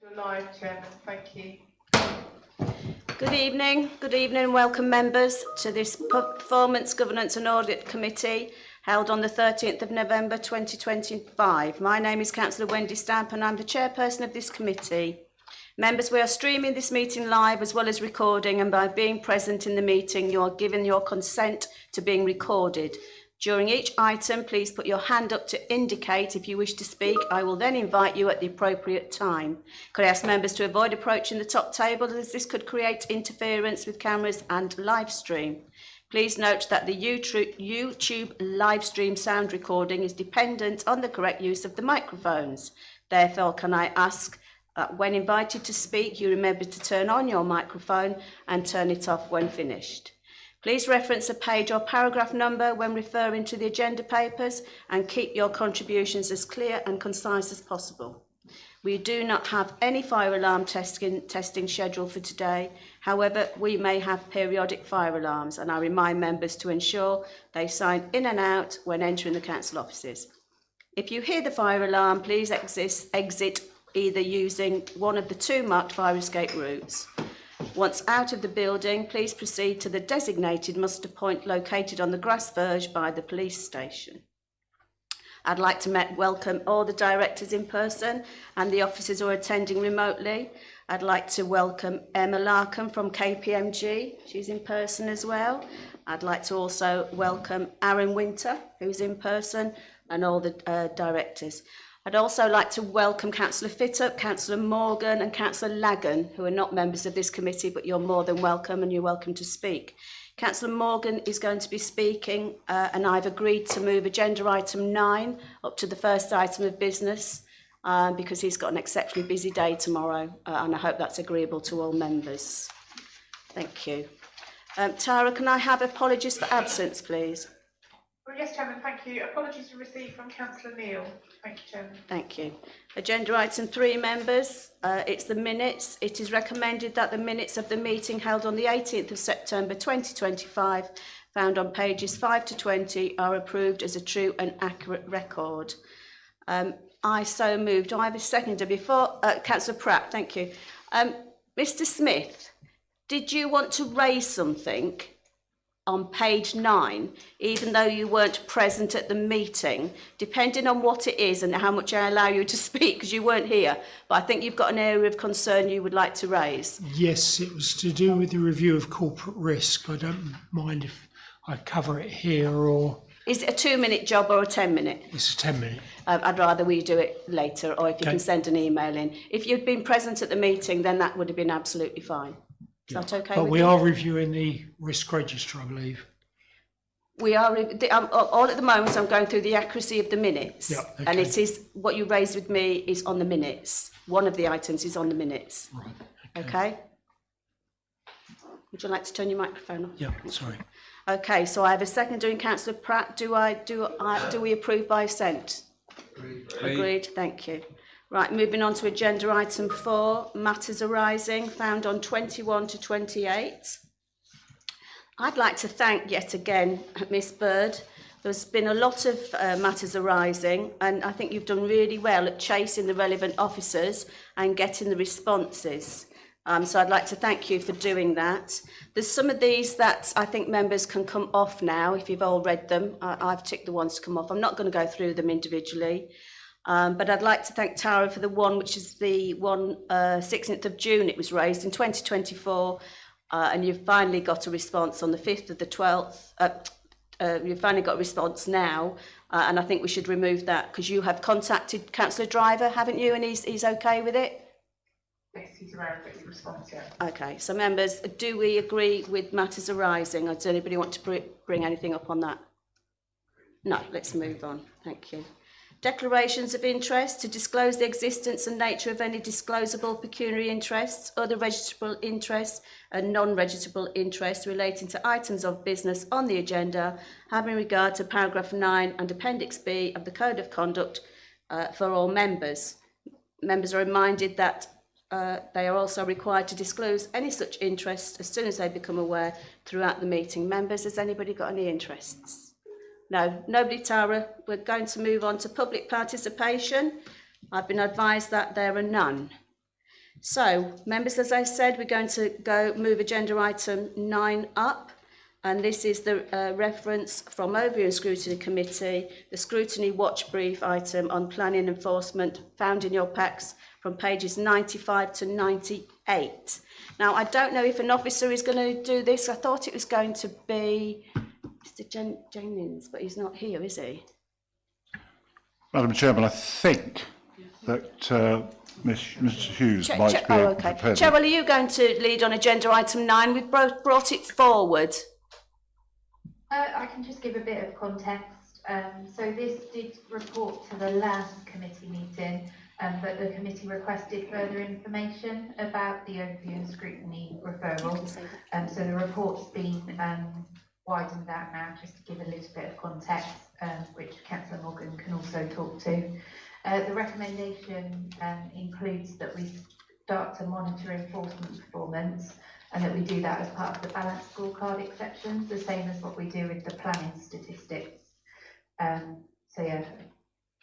You're live, Chairman. Thank you. Good evening, welcome members to this Performance, Governance and Audit Committee held on the 13th of November 2025. My name is Councillor Wendy Stamp and I'm the chairperson of this committee. Members, we are streaming this meeting live as well as recording, and by being present in the meeting you are given your consent to being recorded. During each item, please put your hand up to indicate if you wish to speak. I will then invite you at the appropriate time. Could I ask members to avoid approaching the top table, as this could create interference with cameras and live stream. Please note that the YouTube live stream sound recording is dependent on the correct use of the microphones. Therefore, can I ask that when invited to speak, you remember to turn on your microphone and turn it off when finished. Please reference a page or paragraph number when referring to the agenda papers and keep your contributions as clear and concise as possible. We do not have any fire alarm testing scheduled for today. However, we may have periodic fire alarms, and I remind members to ensure they sign in and out when entering the council offices. If you hear the fire alarm, please exit either using one of the two marked fire escape routes. Once out of the building, please proceed to the designated muster point located on the grass verge by the police station. I'd like to welcome all the directors in person and the officers who are attending remotely. I'd like to welcome Emma Larkham from KPMG, she's in person as well. I'd like to also welcome Aaron Winter, who's in person, and all the directors. I'd also like to welcome Councillor Fittup, Councillor Morgan and Councillor Lagan, who are not members of this committee, but you're more than welcome and you're welcome to speak. Councillor Morgan is going to be speaking and I've agreed to move agenda item 9 up to the first item of business because he's got an exceptionally busy day tomorrow and I hope that's agreeable to all members. Thank you. Tara, can I have apologies for absence, please? Well, yes, Chairman, thank you. Apologies were received from Councillor Neal. Thank you, Chairman. Thank you. Agenda item 3, members. It's the minutes. It is recommended that the minutes of the meeting held on the 18th of September 2025, found on pages 5 to 20, are approved as a true and accurate record. I so moved. Do I have a seconder before? Councillor Pratt, thank you. Mr. Smith, did you want to raise something on page 9, even though you weren't present at the meeting, depending on what it is and how much I allow you to speak, because you weren't here, but I think you've got an area of concern you would like to raise. Yes, it was to do with the review of corporate risk. I don't mind if I cover it here or... Is it a 2-minute job or a 10-minute? It's a 10-minute. I'd rather we do it later, or if you can send an email in. If you'd been present at the meeting, then that would have been absolutely fine. Is that okay? But we are reviewing the risk register, I believe. We are, all at the moment I'm going through the accuracy of the minutes. Yeah, okay. And it is, what you raised with me is on the minutes. One of the items is on the minutes. Right. Okay. Would you like to turn your microphone off? Yeah, sorry. Okay, so I have a seconder in Councillor Pratt. Do we approve by assent? Agreed, thank you. Right, moving on to agenda item 4, matters arising, found on 21 to 28. I'd like to thank yet again Miss Bird. There's been a lot of matters arising, and I think you've done really well at chasing the relevant officers and getting the responses. So I'd like to thank you for doing that. There's some of these that I think members can come off now, if you've all read them. I've ticked the ones to come off. I'm not going to go through them individually. But I'd like to thank Tara for the one, which is the one 16th of June. It was raised in 2024, and you've finally got a response on the 5th of the 12th. You've finally got a response now, and I think we should remove that because you have contacted Councillor Driver, haven't you? And he's okay with it? Yes, he's aware of the response, yeah. Okay, so members, do we agree with matters arising? Or does anybody want to bring anything up on that? No, let's move on. Thank you. Declarations of interest to disclose the existence and nature of any disclosable pecuniary interests, other registrable interests and non-registrable interests relating to items of business on the agenda, having regard to paragraph 9 and appendix B of the Code of Conduct for all members. Members are reminded that they are also required to disclose any such interests as soon as they become aware throughout the meeting. Members, has anybody got any interests? No, nobody, Tara. We're going to move on to public participation. I've been advised that there are none. So, members, as I said, we're going to move agenda item 9 up. And this is the reference from Overview and Scrutiny Committee, the Scrutiny Watch Brief item on planning enforcement found in your packs from pages 95 to 98. Now, I don't know if an officer is going to do this. I thought it was going to be Mr. Jennings, but he's not here, is he? Madam Chairman, I think that Mr Hughes might be able to prepare it. Cheryl, are you going to lead on agenda item 9? We've brought it forward. I can just give a bit of context. So this did report to the last committee meeting, but the committee requested further information about the Overview and Scrutiny referral. So the report's been widened out now, just to give a little bit of context, which Councillor Morgan can also talk to. The recommendation includes that we start to monitor enforcement performance, and that we do that as part of the balanced scorecard exceptions, the same as what we do with the planning statistics. So yeah,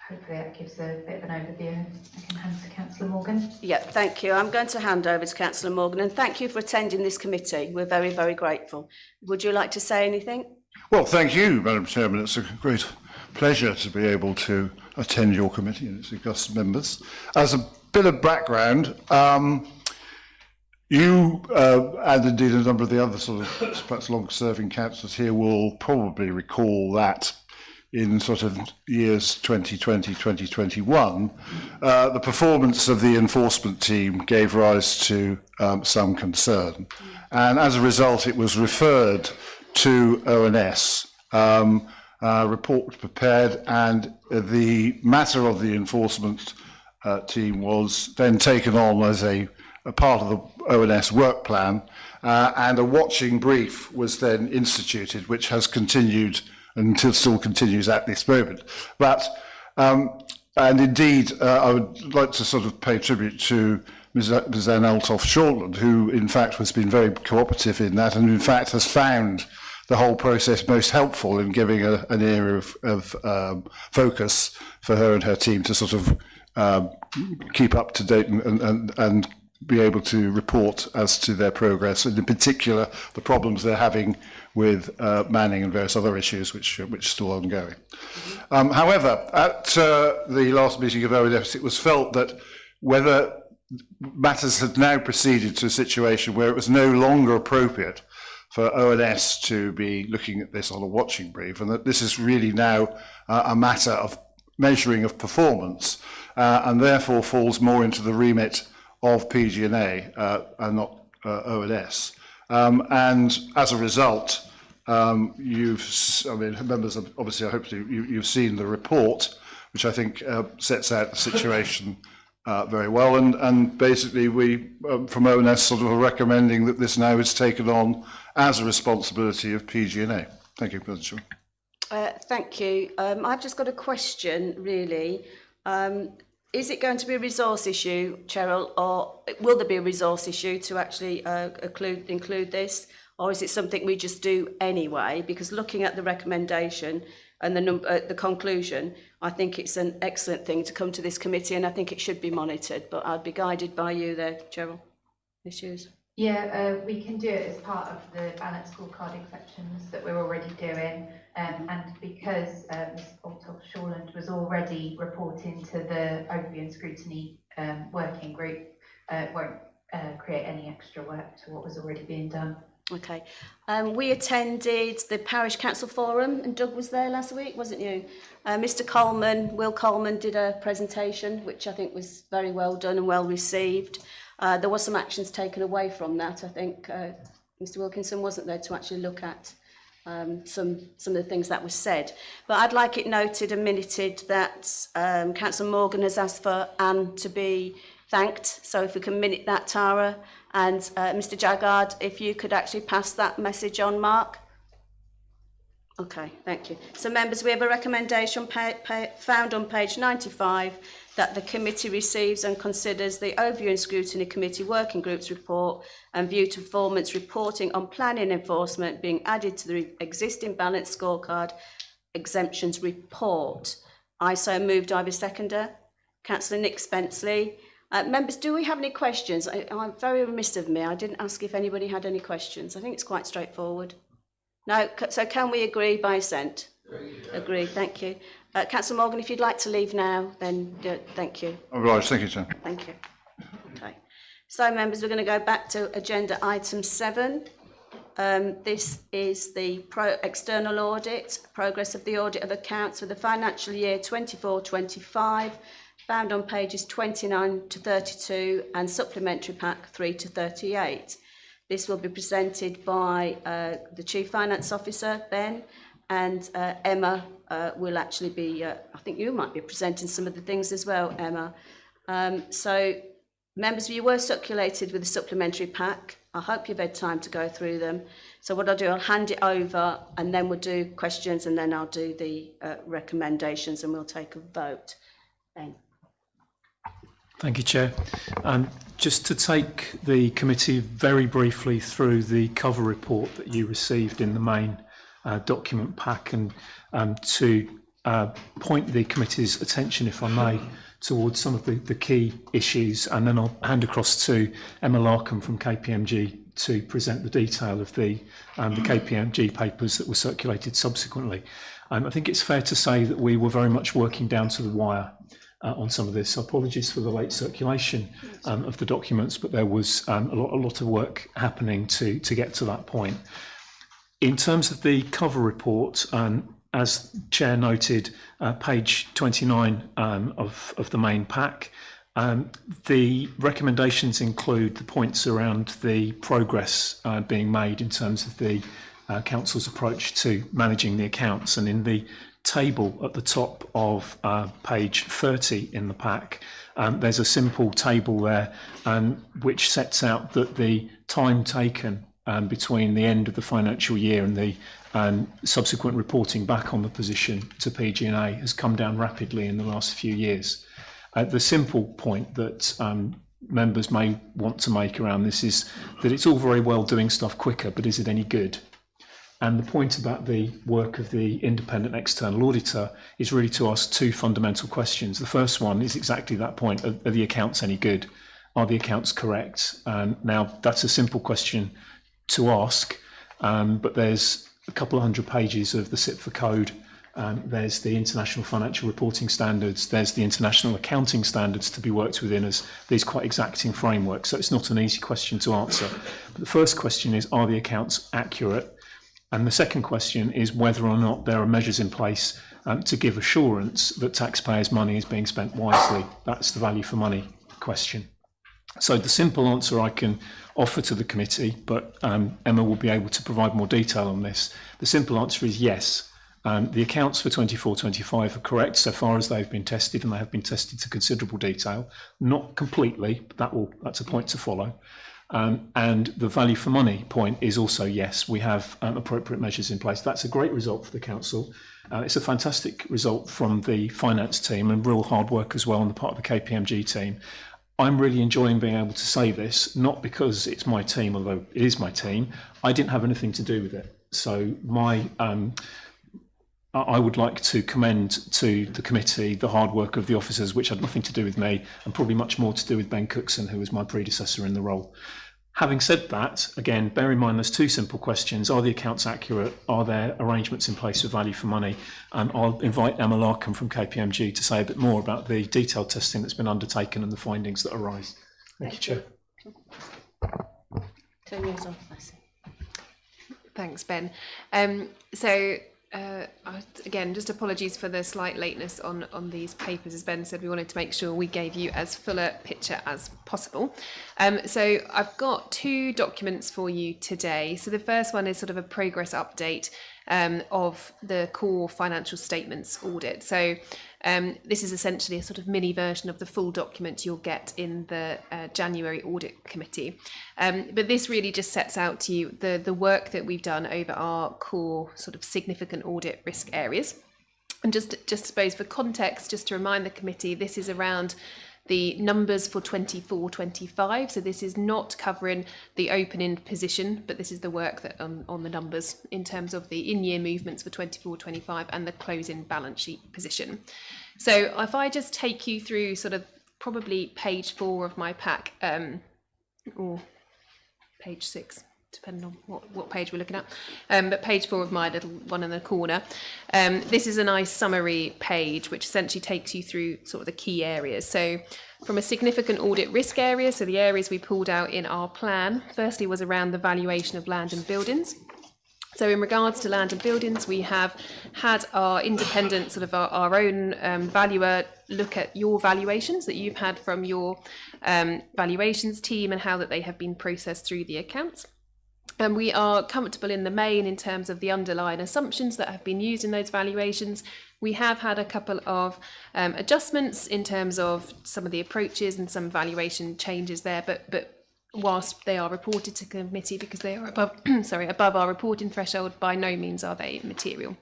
hopefully that gives a bit of an overview. I can hand to Councillor Morgan. Yeah, thank you. I'm going to hand over to Councillor Morgan, and thank you for attending this committee. We're very, very grateful. Would you like to say anything? Well, thank you, Madam Chairman. It's a great pleasure to be able to attend your committee and its august members. As a bit of background, you and indeed a number of the other sort of perhaps long-serving councillors here will probably recall that in sort of years 2020, 2021, the performance of the enforcement team gave rise to some concern. And as a result, it was referred to ONS. A report was prepared, and the matter of the enforcement team was then taken on as a part of the ONS work plan, and a watching brief was then instituted, which has continued and still continues at this moment. But, and indeed, I would like to sort of pay tribute to Ms. Anne Althoff-Shortland, who in fact has been very cooperative in that, and in fact has found the whole process most helpful in giving an area of focus for her and her team to sort of keep up to date and be able to report as to their progress, and in particular the problems they're having with manning and various other issues which are still ongoing. However, at the last meeting of ONS, it was felt that whether matters had now proceeded to a situation where it was no longer appropriate for ONS to be looking at this on a watching brief, and that this is really now a matter of measuring of performance, and therefore falls more into the remit of PG&A and not ONS. And as a result, members of, obviously, I hope you've seen the report, which I think sets out the situation very well. And basically, we from ONS sort of are recommending that this now is taken on as a responsibility of PG&A. Thank you, President. Thank you. I've just got a question, really. Is it going to be a resource issue, Cheryl, or will there be a resource issue to actually include this, or is it something we just do anyway? Because looking at the recommendation and the conclusion, I think it's an excellent thing to come to this committee, and I think it should be monitored. But I'd be guided by you there, Cheryl. Issues? Yeah, we can do it as part of the balanced scorecard exceptions that we're already doing. And because Ms. Althoff-Shortland was already reporting to the Overview and Scrutiny working group, it won't create any extra work to what was already being done. Okay. We attended the Parish Council Forum, and Doug was there last week, wasn't you? Mr. Coleman, Will Coleman, did a presentation, which I think was very well done and well received. There were some actions taken away from that. I think Mr. Wilkinson wasn't there to actually look at some of the things that was said. But I'd like it noted and minuted that Councillor Morgan has asked for Anne to be thanked. So if we can minute that, Tara. And Mr. Jaggard, if you could actually pass that message on, Mark. Okay, thank you. So members, we have a recommendation found on page 95 that the committee receives and considers the Overview and Scrutiny Committee Working Group's report and view to performance reporting on planning enforcement being added to the existing balanced scorecard exemptions report. I so moved. I have a seconder. Councillor Nick Spenceley. Members, do we have any questions? I'm very remiss of me. I didn't ask if anybody had any questions. I think it's quite straightforward. No, so can we agree by assent? Agree, thank you. Councillor Morgan, if you'd like to leave now, then thank you. Right, thank you, Chair. Thank you. Okay. So, members, we're going to go back to agenda item 7. This is the external audit, progress of the audit of accounts for the financial year 24-25, found on pages 29 to 32 and supplementary pack 3 to 38. This will be presented by the Chief Finance Officer, Ben, and Emma will actually be, I think you might be presenting some of the things as well, Emma. So, members, you were circulated with a supplementary pack. I hope you've had time to go through them. So what I'll do, I'll hand it over and then we'll do questions and then I'll do the recommendations and we'll take a vote. Ben. Thank you, Chair. Just to take the committee very briefly through the cover report that you received in the main document pack and to point the committee's attention, if I may, towards some of the key issues, and then I'll hand across to Emma Larkham from KPMG to present the detail of the KPMG papers that were circulated subsequently. I think it's fair to say that we were very much working down to the wire on some of this. So apologies for the late circulation of the documents, but there was a lot of work happening to get to that point. In terms of the cover report, as Chair noted, page 29 of the main pack, the recommendations include the points around the progress being made in terms of the Council's approach to managing the accounts. And in the table at the top of page 30 in the pack, there's a simple table there which sets out that the time taken between the end of the financial year and the subsequent reporting back on the position to PG&A has come down rapidly in the last few years. The simple point that members may want to make around this is that it's all very well doing stuff quicker, but is it any good? And the point about the work of the independent external auditor is really to ask two fundamental questions. The first one is exactly that point. Are the accounts any good? Are the accounts correct? Now, that's a simple question to ask, but there's a couple of hundred pages of the CIPFA code. There's the international financial reporting standards. There's the international accounting standards to be worked within as these quite exacting frameworks. So it's not an easy question to answer. But the first question is, are the accounts accurate? And the second question is whether or not there are measures in place to give assurance that taxpayers' money is being spent wisely. That's the value for money question. So the simple answer I can offer to the committee, but Emma will be able to provide more detail on this. The simple answer is yes. The accounts for 24-25 are correct so far as they've been tested, and they have been tested to considerable detail. Not completely, but that's a point to follow. And the value for money point is also yes, we have appropriate measures in place. That's a great result for the council. It's a fantastic result from the finance team and real hard work as well on the part of the KPMG team. I'm really enjoying being able to say this, not because it's my team, although it is my team. I didn't have anything to do with it. So I would like to commend to the committee the hard work of the officers, which had nothing to do with me, and probably much more to do with Ben Cookson, who was my predecessor in the role. Having said that, again, bear in mind there's two simple questions. Are the accounts accurate? Are there arrangements in place for value for money? And I'll invite Emma Larkham from KPMG to say a bit more about the detailed testing that's been undertaken and the findings that arise. Thank you, Chair. Turn yours off, I see. Thanks, Ben. Again, just apologies for the slight lateness on these papers. As Ben said, we wanted to make sure we gave you as full a picture as possible. So I've got two documents for you today. So the first one is sort of a progress update of the core financial statements audit. So this is essentially a sort of mini version of the full document you'll get in the January audit committee. But this really just sets out to you the work that we've done over our core sort of significant audit risk areas. And just suppose for context, just to remind the committee, this is around the numbers for 24-25. So this is not covering the open-end position, but this is the work that on the numbers in terms of the in-year movements for 24-25 and the closing balance sheet position. So if I just take you through sort of probably page 4 of my pack, or page 6, depending on what page we're looking at, but page 4 of my little one in the corner. This is a nice summary page which essentially takes you through sort of the key areas. So from a significant audit risk area, so the areas we pulled out in our plan, firstly was around the valuation of land and buildings. So in regards to land and buildings, we have had our independent, sort of our own valuer look at your valuations that you've had from your valuations team and how that they have been processed through the accounts. And we are comfortable in the main in terms of the underlying assumptions that have been used in those valuations. We have had a couple of adjustments in terms of some of the approaches and some valuation changes there, but whilst they are reported to committee because they are above above our reporting threshold, by no means are they material.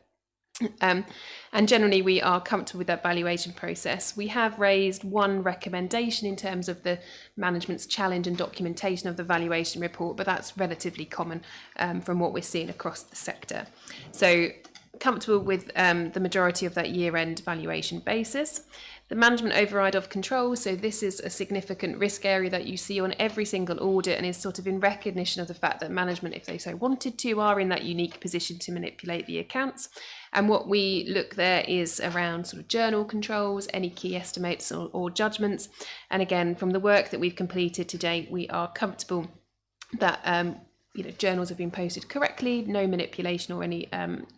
And generally we are comfortable with that valuation process. We have raised one recommendation in terms of the management's challenge and documentation of the valuation report, but that's relatively common from what we're seeing across the sector. So comfortable with the majority of that year-end valuation basis. The management override of control, so this is a significant risk area that you see on every single audit and is sort of in recognition of the fact that management, if they so wanted to, are in that unique position to manipulate the accounts. And what we look there is around sort of journal controls, any key estimates or judgments. And again, from the work that we've completed to date, we are comfortable that journals have been posted correctly, no manipulation or any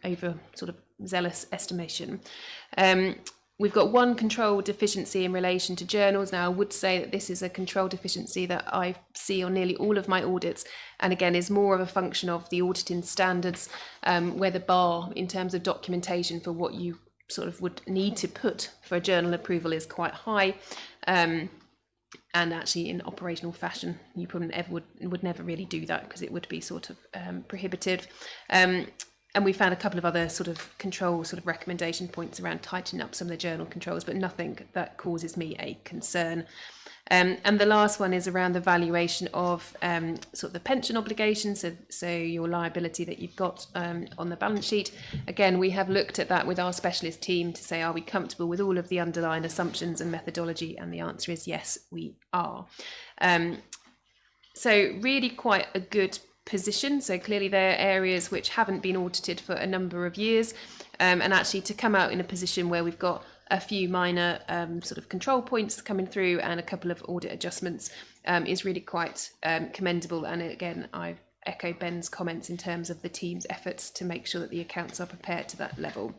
over sort of zealous estimation. We've got one control deficiency in relation to journals. Now, I would say that this is a control deficiency that I see on nearly all of my audits, and again is more of a function of the auditing standards, where the bar in terms of documentation for what you sort of would need to put for a journal approval is quite high. And actually in operational fashion, you probably would never really do that because it would be sort of prohibitive. And we found a couple of other sort of control sort of recommendation points around tightening up some of the journal controls, but nothing that causes me a concern. And the last one is around the valuation of sort of the pension obligations, so your liability that you've got on the balance sheet. Again, we have looked at that with our specialist team to say, are we comfortable with all of the underlying assumptions and methodology? And the answer is yes, we are. So really quite a good position. So clearly there are areas which haven't been audited for a number of years, and actually to come out in a position where we've got a few minor sort of control points coming through and a couple of audit adjustments is really quite commendable. And again, I echo Ben's comments in terms of the team's efforts to make sure that the accounts are prepared to that level.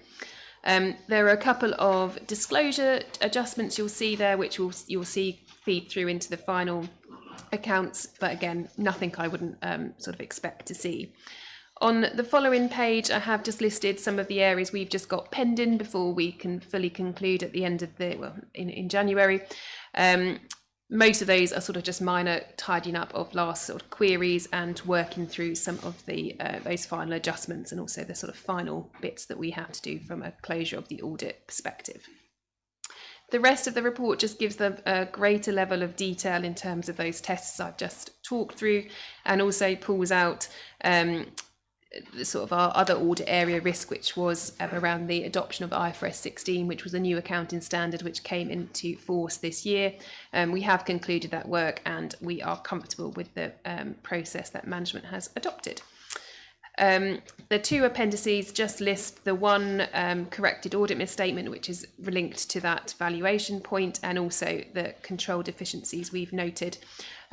There are a couple of disclosure adjustments you'll see there, which you'll see feed through into the final accounts, but again, nothing I wouldn't sort of expect to see. On the following page, I have just listed some of the areas we've just got pending before we can fully conclude at the end of the, in January. Most of those are sort of just minor tidying up of last sort of queries and working through some of the those final adjustments and also the sort of final bits that we have to do from a closure of the audit perspective. The rest of the report just gives them a greater level of detail in terms of those tests I've just talked through, and also pulls out the sort of our other audit area risk, which was around the adoption of IFRS 16, which was a new accounting standard which came into force this year. We have concluded that work and we are comfortable with the process that management has adopted. The two appendices just list the one corrected audit misstatement, which is linked to that valuation point, and also the control deficiencies we've noted.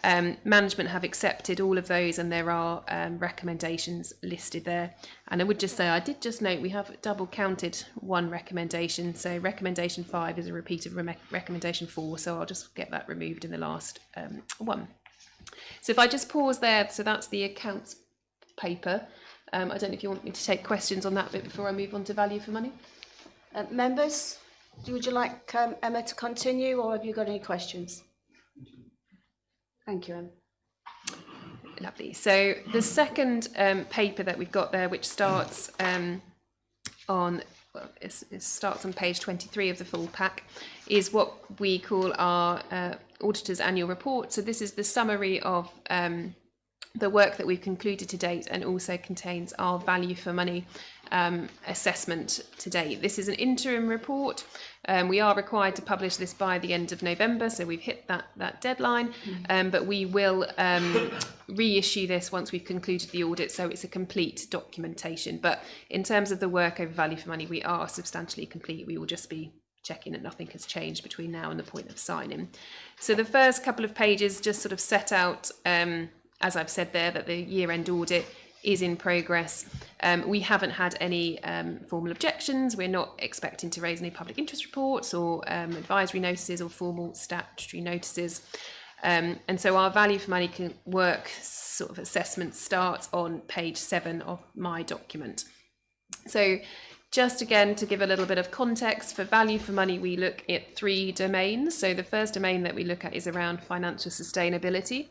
Management have accepted all of those, and there are recommendations listed there. And I would just say, I did just note we have double counted one recommendation. So recommendation 5 is a repeat of recommendation 4. So I'll just get that removed in the last one. So if I just pause there, so that's the accounts paper. I don't know if you want me to take questions on that bit before I move on to value for money. Members, would you like Emma to continue, or have you got any questions? Thank you, Emma. Lovely. So the second paper that we've got there, which starts it starts on page 23 of the full pack, is what we call our auditor's annual report. So this is the summary of the work that we've concluded to date and also contains our value for money assessment to date. This is an interim report. We are required to publish this by the end of November, so we've hit that deadline, but we will reissue this once we've concluded the audit, so it's a complete documentation. But in terms of the work over value for money, we are substantially complete. We will just be checking that nothing has changed between now and the point of signing. So the first couple of pages just sort of set out, as I've said there, that the year-end audit is in progress. We haven't had any formal objections. We're not expecting to raise any public interest reports or advisory notices or formal statutory notices. And so our value for money work sort of assessment starts on page 7 of my document. So just again, to give a little bit of context, for value for money, we look at 3 domains. So the first domain that we look at is around financial sustainability.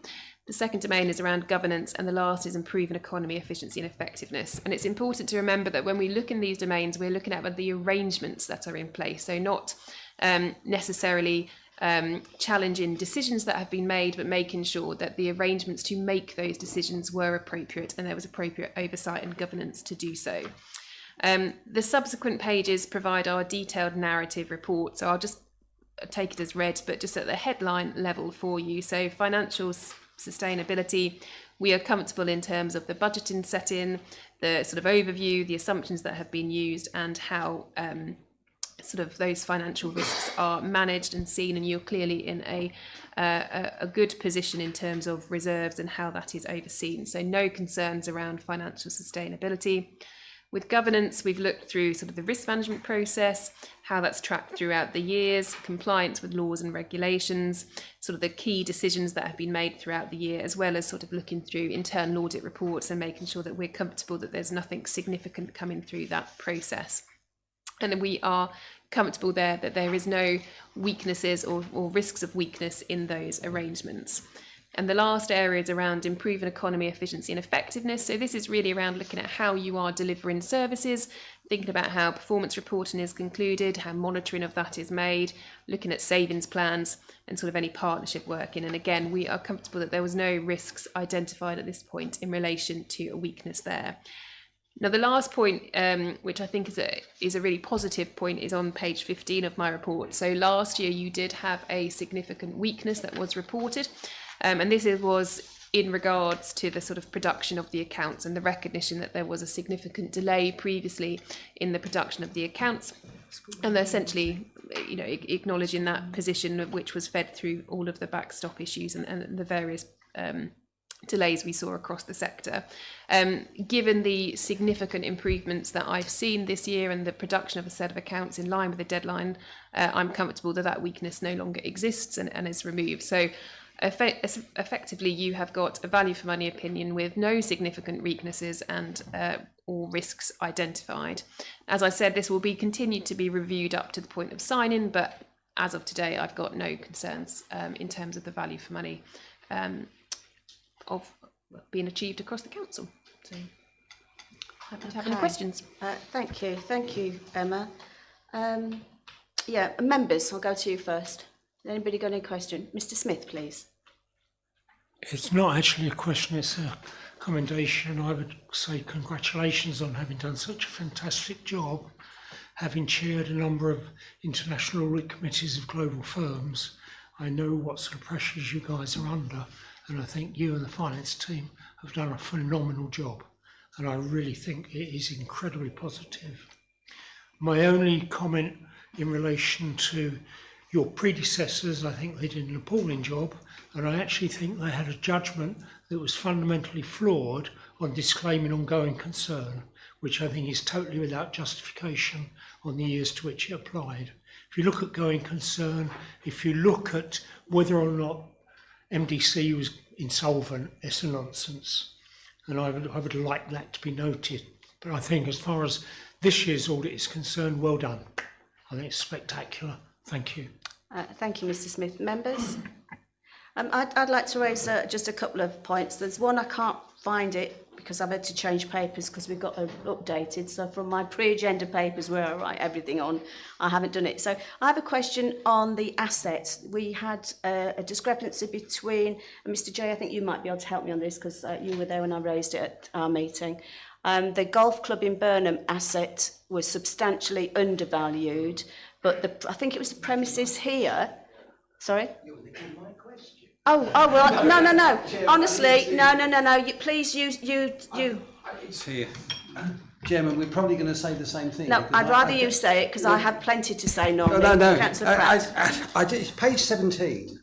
The second domain is around governance, and the last is improving economy, efficiency and effectiveness. And it's important to remember that when we look in these domains, we're looking at the arrangements that are in place. So not necessarily challenging decisions that have been made, but making sure that the arrangements to make those decisions were appropriate and there was appropriate oversight and governance to do so. The subsequent pages provide our detailed narrative report. So I'll just take it as read, but just at the headline level for you. So financial sustainability, we are comfortable in terms of the budgeting setting, the sort of overview, the assumptions that have been used, and how sort of those financial risks are managed and seen, and you're clearly in a good position in terms of reserves and how that is overseen. So no concerns around financial sustainability. With governance, we've looked through sort of the risk management process, how that's tracked throughout the years, compliance with laws and regulations, sort of the key decisions that have been made throughout the year, as well as sort of looking through internal audit reports and making sure that we're comfortable that there's nothing significant coming through that process. And we are comfortable there that there is no weaknesses or risks of weakness in those arrangements. And the last area is around improving economy, efficiency and effectiveness. So this is really around looking at how you are delivering services, thinking about how performance reporting is concluded, how monitoring of that is made, looking at savings plans and sort of any partnership working. And again, we are comfortable that there was no risks identified at this point in relation to a weakness there. Now, the last point, which I think is a really positive point, is on page 15 of my report. So last year you did have a significant weakness that was reported. And this was in regards to the sort of production of the accounts and the recognition that there was a significant delay previously in the production of the accounts. And they're essentially, you know, acknowledging that position, which was fed through all of the backstop issues and the various delays we saw across the sector. Given the significant improvements that I've seen this year and the production of a set of accounts in line with the deadline, I'm comfortable that that weakness no longer exists and is removed. So effectively, you have got a value for money opinion with no significant weaknesses and or risks identified. As I said, this will be continued to be reviewed up to the point of signing, but as of today, I've got no concerns in terms of the value for money of being achieved across the council. So happy to have any questions. Thank you, Emma. Yeah, members, I'll go to you first. Anybody got any question? Mr. Smith, please. It's not actually a question, it's a commendation. I would say congratulations on having done such a fantastic job, having chaired a number of international audit committees of global firms. I know what sort of pressures you guys are under, and I think you and the finance team have done a phenomenal job, and I really think it is incredibly positive. My only comment in relation to your predecessors, I think they did an appalling job, and I actually think they had a judgment that was fundamentally flawed on disclaiming ongoing concern, which I think is totally without justification on the years to which it applied. If you look at going concern, if you look at whether or not MDC was insolvent, it's a nonsense, and I would like that to be noted. But I think as far as this year's audit is concerned, well done. I think it's spectacular. Thank you. Thank you, Mr. Smith. Members? I'd like to raise just a couple of points. There's one, I can't find it because I've had to change papers because we've got updated. So from my pre-agenda papers where I write everything on, I haven't done it. So I have a question on the assets. We had a discrepancy between, and Mr. J, I think you might be able to help me on this because you were there when I raised it at our meeting. The golf club in Burnham asset was substantially undervalued, but I think it was the premises here. Sorry? Oh, well, no. Honestly, no. Please, you. It's here. Chairman, we're probably going to say the same thing. No, I'd rather you say it because I have plenty to say normally. No. Councillor Pratt. I did, it's page 17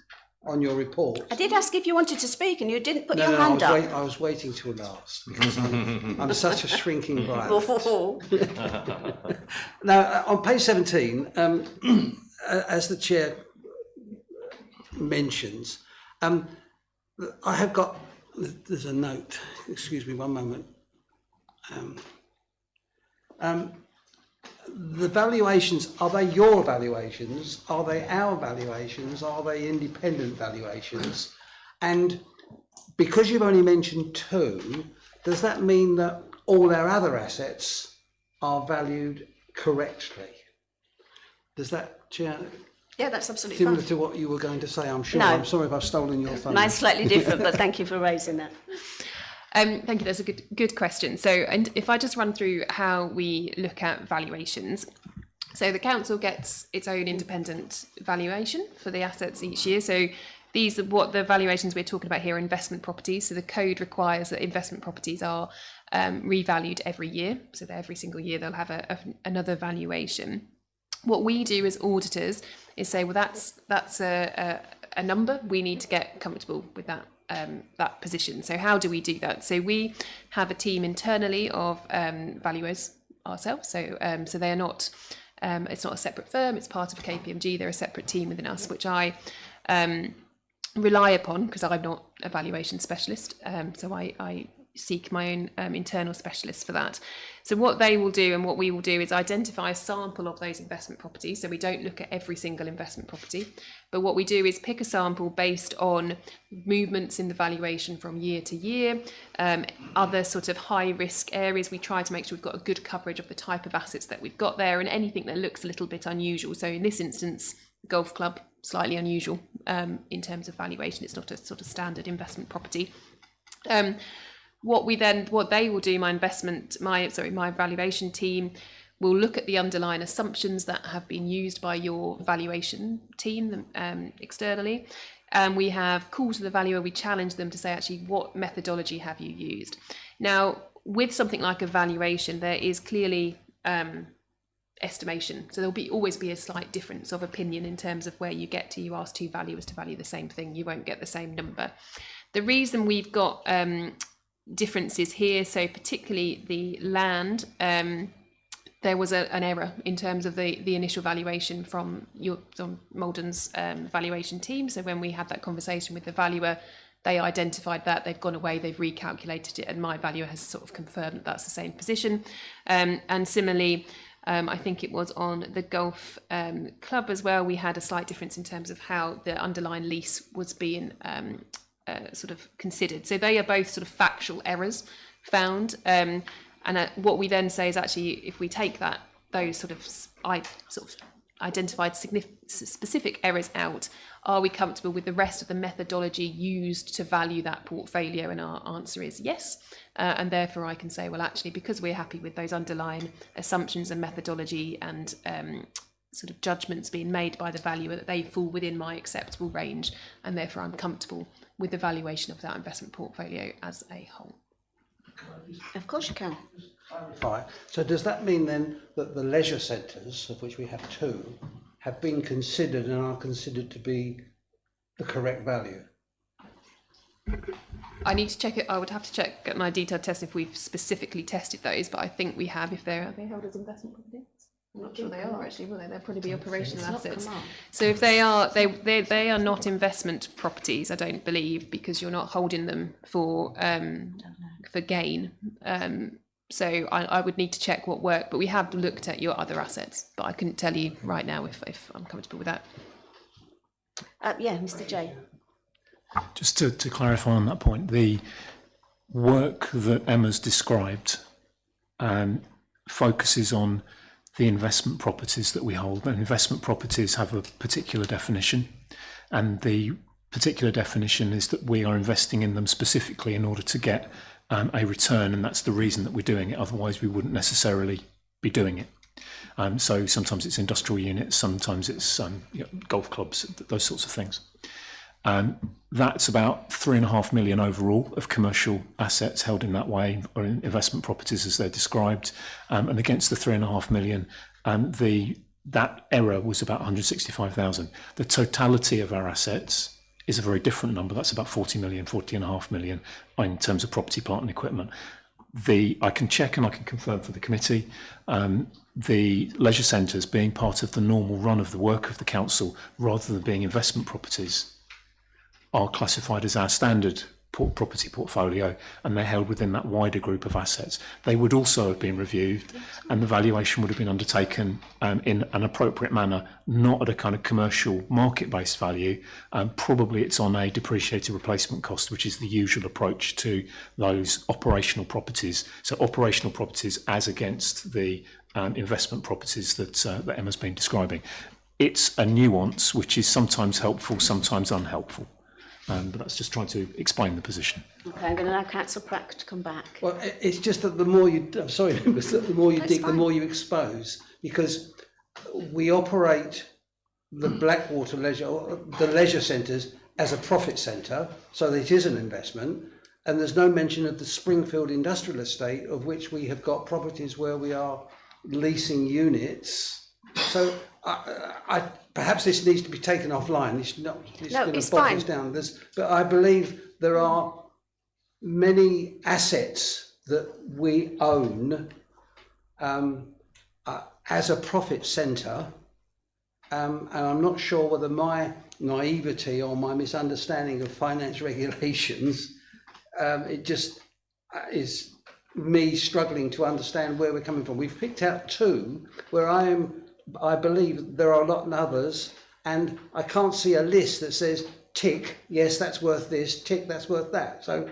on your report. I did ask if you wanted to speak and you didn't put your hand up. I was waiting till last because I'm such a shrinking violet. Now, on page 17, as the chair mentions, I have got, there's a note, excuse me one moment. The valuations, are they your valuations? Are they our valuations? Are they independent valuations? And because you've only mentioned 2, does that mean that all our other assets are valued correctly? Does that, Chair? Yeah, that's absolutely Similar fine. to what you were going to say, I'm sure. No. I'm sorry if I've stolen your thunder. Mine's slightly different, but thank you for raising that. Thank you. That's a good question. So, and if I just run through how we look at valuations. So the council gets its own independent valuation for the assets each year. So these are what the valuations we're talking about here are investment properties. So the code requires that investment properties are revalued every year. So that every single year they'll have another valuation. What we do as auditors is say, well, that's a number. We need to get comfortable with that position. So how do we do that? So we have a team internally of valuers ourselves. So they are not. It's not a separate firm. It's part of KPMG. They're a separate team within us, which I rely upon because I'm not a valuation specialist. So I seek my own internal specialists for that. So what they will do and what we will do is identify a sample of those investment properties. So we don't look at every single investment property, but what we do is pick a sample based on movements in the valuation from year to year, other sort of high risk areas. We try to make sure we've got a good coverage of the type of assets that we've got there and anything that looks a little bit unusual. So in this instance, the golf club, slightly unusual in terms of valuation. It's not a sort of standard investment property. What they will do, my valuation team will look at the underlying assumptions that have been used by your valuation team externally. And we have calls to the valuer, we challenge them to say, actually, what methodology have you used? Now, with something like a valuation, there is clearly estimation. So there'll always be a slight difference of opinion in terms of where you get to. You ask 2 valuers to value the same thing, you won't get the same number. The reason we've got differences here, so particularly the land, there was an error in terms of the initial valuation from Maldon's valuation team. So when we had that conversation with the valuer, they identified that, they've gone away, they've recalculated it, and my valuer has sort of confirmed that that's the same position. And similarly, I think it was on the golf club as well, we had a slight difference in terms of how the underlying lease was being sort of considered. So they are both sort of factual errors found. And what we then say is actually, if we take those sort of identified specific errors out, are we comfortable with the rest of the methodology used to value that portfolio? And our answer is yes. And therefore I can say, well, actually, because we're happy with those underlying assumptions and methodology and sort of judgments being made by the valuer, that they fall within my acceptable range, and therefore I'm comfortable with the valuation of that investment portfolio as a whole. Of course you can. Clarify. So does that mean then that the leisure centres, of which we have 2, have been considered and are considered to be the correct value? I need to check it. I would have to check at my detailed test if we've specifically tested those, but I think we have. If are they held as investment properties? I'm not sure they are actually, will they? They'll probably be operational assets. So if they are, they are not investment properties, I don't believe, because you're not holding them for gain. So I would need to check what work, but we have looked at your other assets, but I couldn't tell you right now if I'm comfortable with that. Yeah, Mr. J. Just to clarify on that point, the work that Emma's described focuses on the investment properties that we hold. And investment properties have a particular definition, and the particular definition is that we are investing in them specifically in order to get a return, and that's the reason that we're doing it. Otherwise, we wouldn't necessarily be doing it. So sometimes it's industrial units, sometimes it's golf clubs, those sorts of things. That's about 3.5 million overall of commercial assets held in that way, or in investment properties as they're described. And against the 3.5 million, that error was about 165,000. The totality of our assets is a very different number. That's about 40.5 million in terms of property, plant and equipment. I can check and I can confirm for the committee, the leisure centres being part of the normal run of the work of the council rather than being investment properties are classified as our standard property portfolio, and they're held within that wider group of assets. They would also have been reviewed, and the valuation would have been undertaken in an appropriate manner, not at a kind of commercial market-based value. Probably it's on a depreciated replacement cost, which is the usual approach to those operational properties. So operational properties as against the investment properties that Emma's been describing. It's a nuance which is sometimes helpful, sometimes unhelpful. But that's just trying to explain the position. Okay, I'm going to allow Councillor Pratt to come back. Well, it's just that the more you, I'm sorry, members, that the more you That's dig, fine. the more you expose, because we operate the Blackwater the leisure centres as a profit centre, so that it is an investment, and there's no mention of the Springfield Industrial Estate, of which we have got properties where we are leasing units. So I perhaps this needs to be taken offline. It's going to bog us down. But I believe there are many assets that we own as a profit centre, and I'm not sure whether my naivety or my misunderstanding of finance regulations, it just is me struggling to understand where we're coming from. We've picked out two where I believe there are a lot of others, and I can't see a list that says tick, yes, that's worth this, tick, that's worth that. So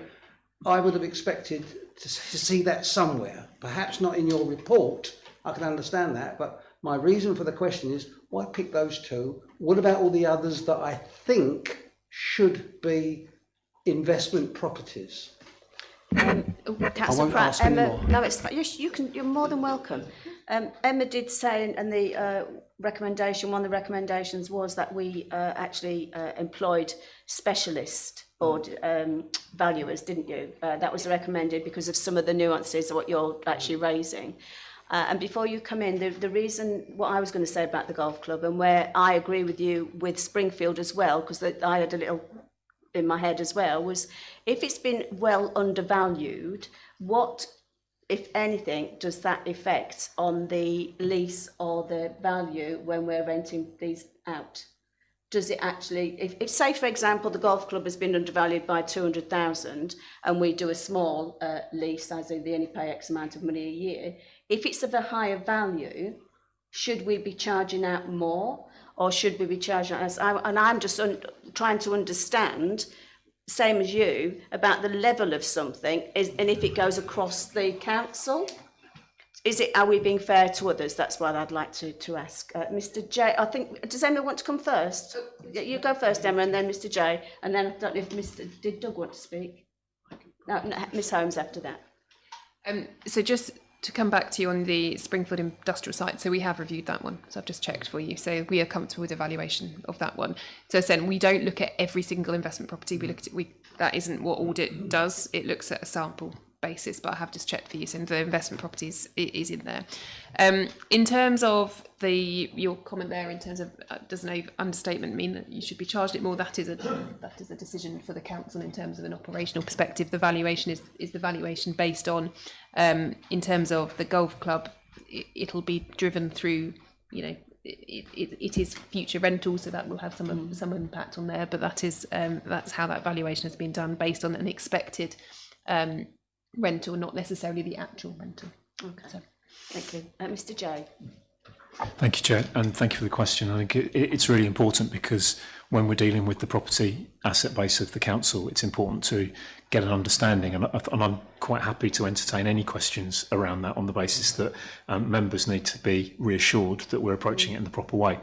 I would have expected to see that somewhere, perhaps not in your report. I can understand that, but my reason for the question is, why pick those two? What about all the others that I think should be investment properties? Councillor Pratt, Emma, no, it's fine. You're more than welcome. Emma did say, and the recommendation, one of the recommendations was that we actually employed specialist valuers, didn't you? That was recommended because of some of the nuances of what you're actually raising. And before you come in, the reason, what I was going to say about the golf club, and where I agree with you with Springfield as well, because I had a little in my head as well, was if it's been well undervalued, what, if anything, does that affect on the lease or the value when we're renting these out? Does it actually, if say for example the golf club has been undervalued by 200,000 and we do a small lease, as in they only pay X amount of money a year, if it's of a higher value, should we be charging out more, or should we be charging out? And I'm just trying to understand, same as you, about the level of something, and if it goes across the council, are we being fair to others? That's what I'd like to ask. Mr. J, I think, does Emma want to come first? You go first, Emma, and then Mr. J, and then I don't know if did Doug want to speak? No, Miss Holmes after that. So just to come back to you on the Springfield industrial site, so we have reviewed that one, so I've just checked for you, so we are comfortable with the valuation of that one. So then we don't look at every single investment property, we look at it, that isn't what Audit does, it looks at a sample basis, but I have just checked for you, so the investment properties is in there. In terms of your comment there, in terms of does no understatement mean that you should be charged it more, that is a decision for the council in terms of an operational perspective. The valuation is the valuation based on, in terms of the golf club, it'll be driven through, it is future rental, so that will have some impact on there, but that's how that valuation has been done, based on an expected rental, not necessarily the actual rental. Okay, so, thank you. Mr. J. Thank you, Chair, and thank you for the question. I think it's really important, because when we're dealing with the property asset base of the council, it's important to get an understanding, and I'm quite happy to entertain any questions around that on the basis that members need to be reassured that we're approaching it in the proper way.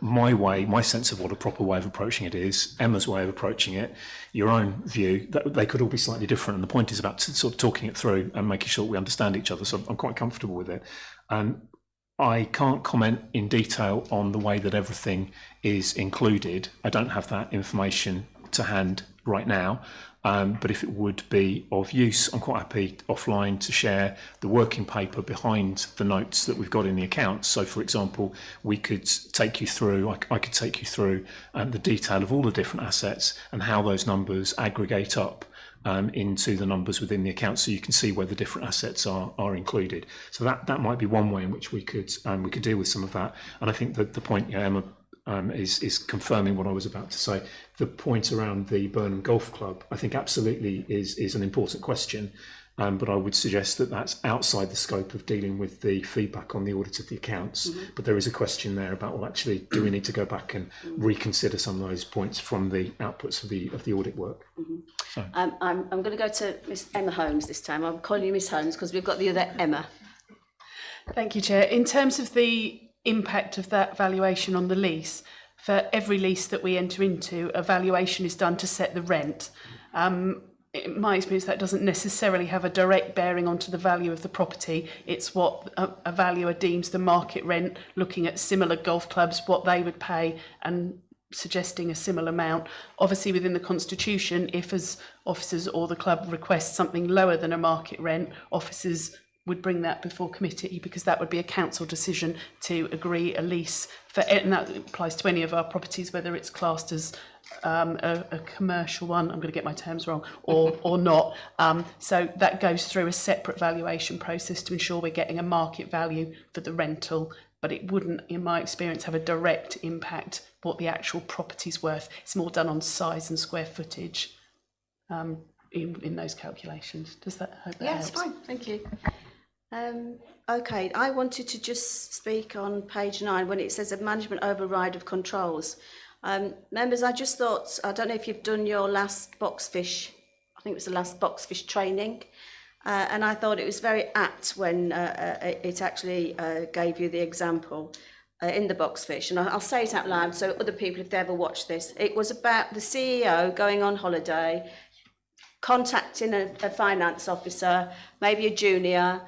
My sense of what a proper way of approaching it is, Emma's way of approaching it, your own view, that they could all be slightly different, and the point is about sort of talking it through and making sure that we understand each other, so I'm quite comfortable with it. I can't comment in detail on the way that everything is included. I don't have that information to hand right now, but if it would be of use, I'm quite happy offline to share the working paper behind the notes that we've got in the accounts. So, for example, we could take you through, I could take you through the detail of all the different assets and how those numbers aggregate up into the numbers within the account, so you can see where the different assets are included. So that might be one way in which we could deal with some of that. And I think that the point, Emma, is confirming what I was about to say. The point around the Burnham Golf Club, I think absolutely is an important question, but I would suggest that that's outside the scope of dealing with the feedback on the audit of the accounts. But there is a question there about, well, actually, do we need to go back and reconsider some of those points from the outputs of the audit work? So. I'm going to go to Miss Emma Holmes this time. I'm calling you Miss Holmes because we've got the other Emma. Thank you, Chair. In terms of the impact of that valuation on the lease, for every lease that we enter into, a valuation is done to set the rent. In my experience, that doesn't necessarily have a direct bearing onto the value of the property. It's what a valuer deems the market rent, looking at similar golf clubs, what they would pay, and suggesting a similar amount. Obviously, within the Constitution, if as officers or the club request something lower than a market rent, officers would bring that before committee, because that would be a council decision to agree a lease for, and that applies to any of our properties, whether it's classed as a commercial one, I'm going to get my terms wrong, or not. So that goes through a separate valuation process to ensure we're getting a market value for the rental, but it wouldn't, in my experience, have a direct impact what the actual property's worth. It's more done on size and square footage in those calculations. Does that hope that helps? It's fine, thank you. Okay, I wanted to just speak on page 9 when it says a management override of controls. Members, I just thought, I don't know if you've done your last boxfish, I think it was the last boxfish training, and I thought it was very apt when it actually gave you the example in the boxfish, and I'll say it out loud so other people, if they ever watch this, it was about the CEO going on holiday, contacting a finance officer, maybe a junior,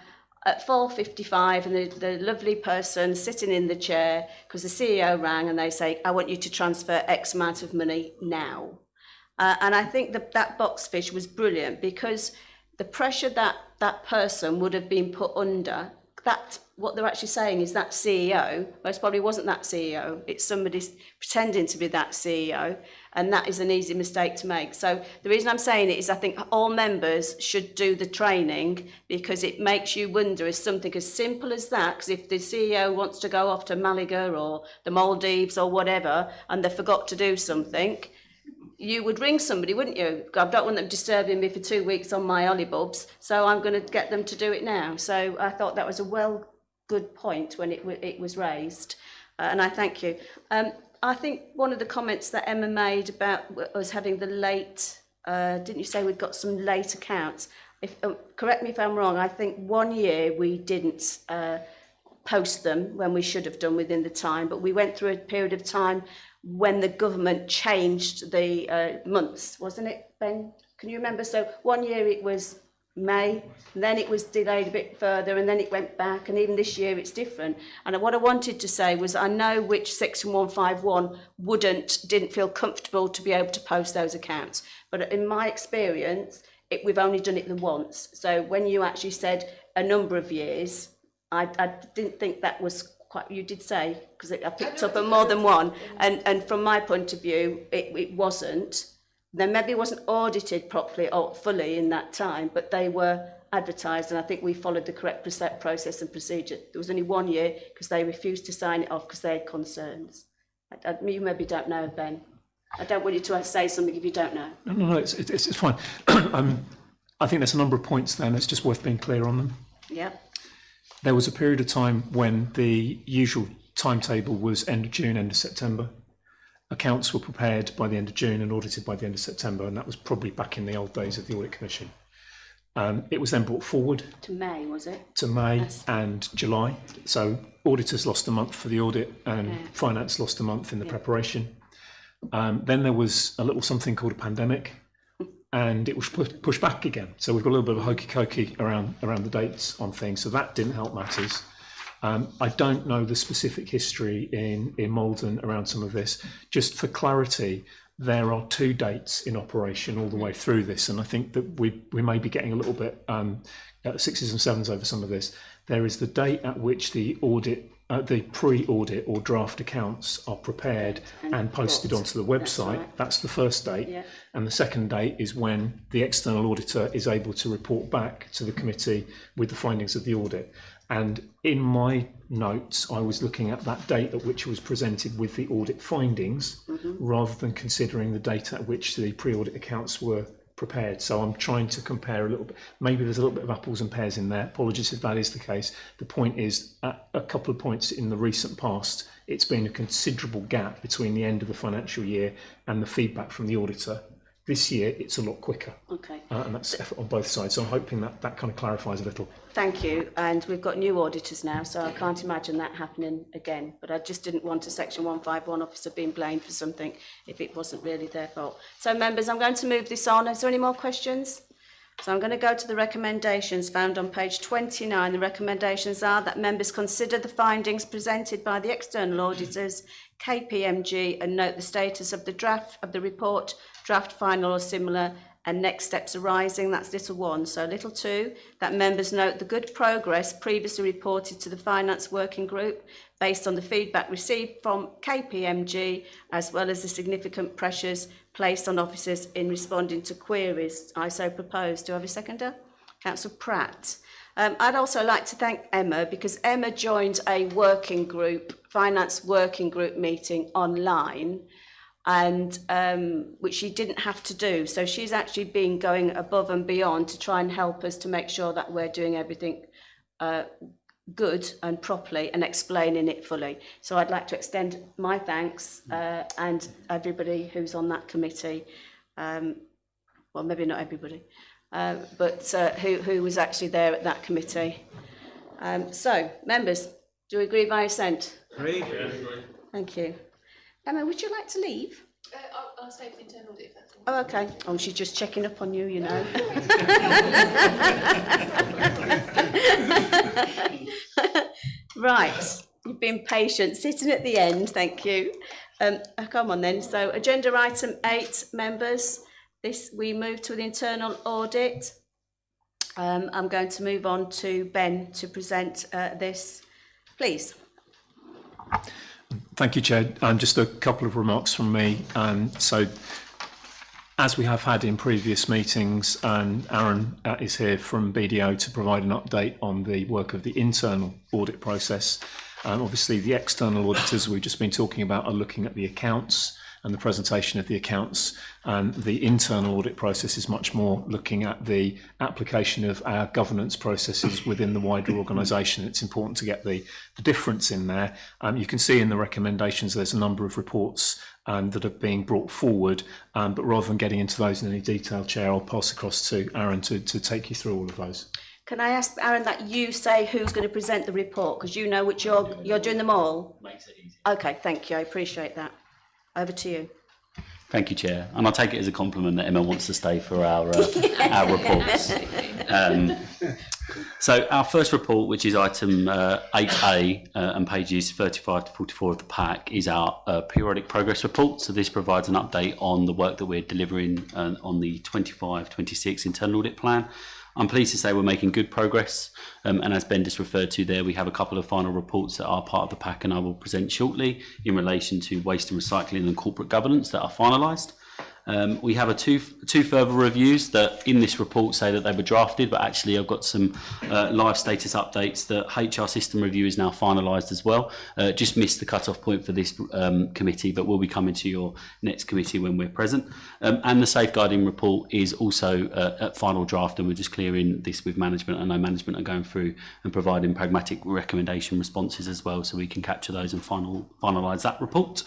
at 4:55, and the lovely person sitting in the chair, because the CEO rang and they say, I want you to transfer X amount of money now. And I think that boxfish was brilliant, because the pressure that person would have been put under, that what they're actually saying is that CEO, most probably wasn't that CEO, it's somebody pretending to be that CEO, and that is an easy mistake to make. So the reason I'm saying it is I think all members should do the training, because it makes you wonder, is something as simple as that, because if the CEO wants to go off to Malaga or the Maldives or whatever, and they forgot to do something, you would ring somebody, wouldn't you? I don't want them disturbing me for 2 weeks on my Ollibubs, so I'm going to get them to do it now. So I thought that was a good point when it was raised, and I thank you. I think one of the comments that Emma made about us having the late, didn't you say we've got some late accounts? Correct me if I'm wrong, I think 1 year we didn't post them when we should have done within the time, but we went through a period of time when the government changed the months, wasn't it, Ben? Can you remember? So 1 year it was May, and then it was delayed a bit further, and then it went back, and even this year it's different. And what I wanted to say was I know which Section 151 didn't feel comfortable to be able to post those accounts, but in my experience, we've only done it the once. So when you actually said a number of years, I didn't think that was quite, you did say, because I picked up on more than one, and from my point of view, it wasn't. Then maybe it wasn't audited properly or fully in that time, but they were advertised, and I think we followed the correct process and procedure. There was only 1 year because they refused to sign it off because they had concerns. You maybe don't know, Ben. I don't want you to say something if you don't know. No, it's fine. I think there's a number of points there, and it's just worth being clear on them. Yeah. There was a period of time when the usual timetable was end of June, end of September. Accounts were prepared by the end of June and audited by the end of September, and that was probably back in the old days of the Audit Commission. It was then brought forward To May, was it? to May Yes. and July. So auditors lost a month for the audit and Yeah. finance lost a month in the Yeah. preparation. Then there was a little something called a pandemic, and it was pushed back again. So we've got a little bit of hokey cokey around the dates on things. So that didn't help matters. I don't know the specific history in Maldon around some of this. Just for clarity, there are 2 dates in operation all the way through this, and I think that we may be getting a little bit 6s and 7s over some of this. There is the date at which the audit, the pre-audit or draft accounts are prepared and posted onto the website. That's the first date. Yeah. And the second date is when the external auditor is able to report back to the committee with the findings of the audit. And in my notes, I was looking at that date at which it was presented with the audit findings, rather than considering the date at which the pre-audit accounts were prepared. So I'm trying to compare a little bit. Maybe there's a little bit of apples and pears in there. Apologies if that is the case. The point is, at a couple of points in the recent past, it's been a considerable gap between the end of the financial year and the feedback from the auditor. This year, it's a lot quicker. Okay. And that's effort on both sides. So I'm hoping that kind of clarifies a little. Thank you. And we've got new auditors now, so I can't imagine that happening again. But I just didn't want a Section 151 officer being blamed for something if it wasn't really their fault. So, members, I'm going to move this on. Is there any more questions? So I'm going to go to the recommendations found on page 29. The recommendations are that members consider the findings presented by the external auditors, KPMG, and note the status of the draft of the report, draft final or similar, and next steps arising. That's little 1. So little 2, that members note the good progress previously reported to the Finance Working Group based on the feedback received from KPMG, as well as the significant pressures placed on officers in responding to queries. I so propose. Do I have a seconder? Councillor Pratt. I'd also like to thank Emma, because Emma joined a working group, finance working group meeting online, and which she didn't have to do. So she's actually been going above and beyond to try and help us to make sure that we're doing everything good and properly and explaining it fully. So I'd like to extend my thanks and everybody who's on that committee. Well, maybe not everybody, but who was actually there at that committee. So, members, do you agree by assent? Agreed. Thank you. Emma, would you like to leave? I'll stay for the internal audit. Oh, okay. Oh, she's just checking up on you, you know. Right, you've been patient, sitting at the end, thank you. Come on then, so agenda item 8, members. We move to the internal audit. I'm going to move on to Ben to present this, please. Thank you, Chair. Just a couple of remarks from me. So, as we have had in previous meetings, Aaron is here from BDO to provide an update on the work of the internal audit process. Obviously, the external auditors we've just been talking about are looking at the accounts and the presentation of the accounts. The internal audit process is much more looking at the application of our governance processes within the wider organisation. It's important to get the difference in there. You can see in the recommendations there's a number of reports that are being brought forward, but rather than getting into those in any detail, Chair, I'll pass across to Aaron to take you through all of those. Can I ask, Aaron, that you say who's going to present the report, because you know which you're doing them all? Makes it easy. Okay, thank you, I appreciate that. Over to you. Thank you, Chair. And I'll take it as a compliment that Emma wants to stay for our reports. So our first report, which is item 8A and pages 35 to 44 of the pack, is our periodic progress report. So this provides an update on the work that we're delivering on the 25-26 internal audit plan. I'm pleased to say we're making good progress, and as Ben just referred to there, we have a couple of final reports that are part of the pack and I will present shortly in relation to waste and recycling and corporate governance that are finalised. We have two further reviews that in this report say that they were drafted, but actually I've got some live status updates that HR system review is now finalised as well. Just missed the cut-off point for this committee, but we'll be coming to your next committee when we're present. And the safeguarding report is also at final draft, and we're just clearing this with management. I know management are going through and providing pragmatic recommendation responses as well, so we can capture those and finalise that report.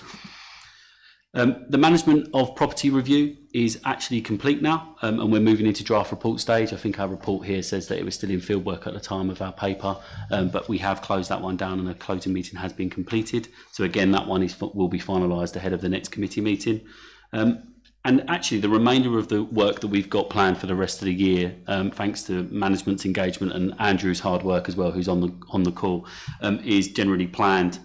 The management of property review is actually complete now, and we're moving into draft report stage. I think our report here says that it was still in field work at the time of our paper, but we have closed that one down and a closing meeting has been completed. So again, that one will be finalised ahead of the next committee meeting. And actually, the remainder of the work that we've got planned for the rest of the year, thanks to management's engagement and Andrew's hard work as well, who's on the call, is generally planned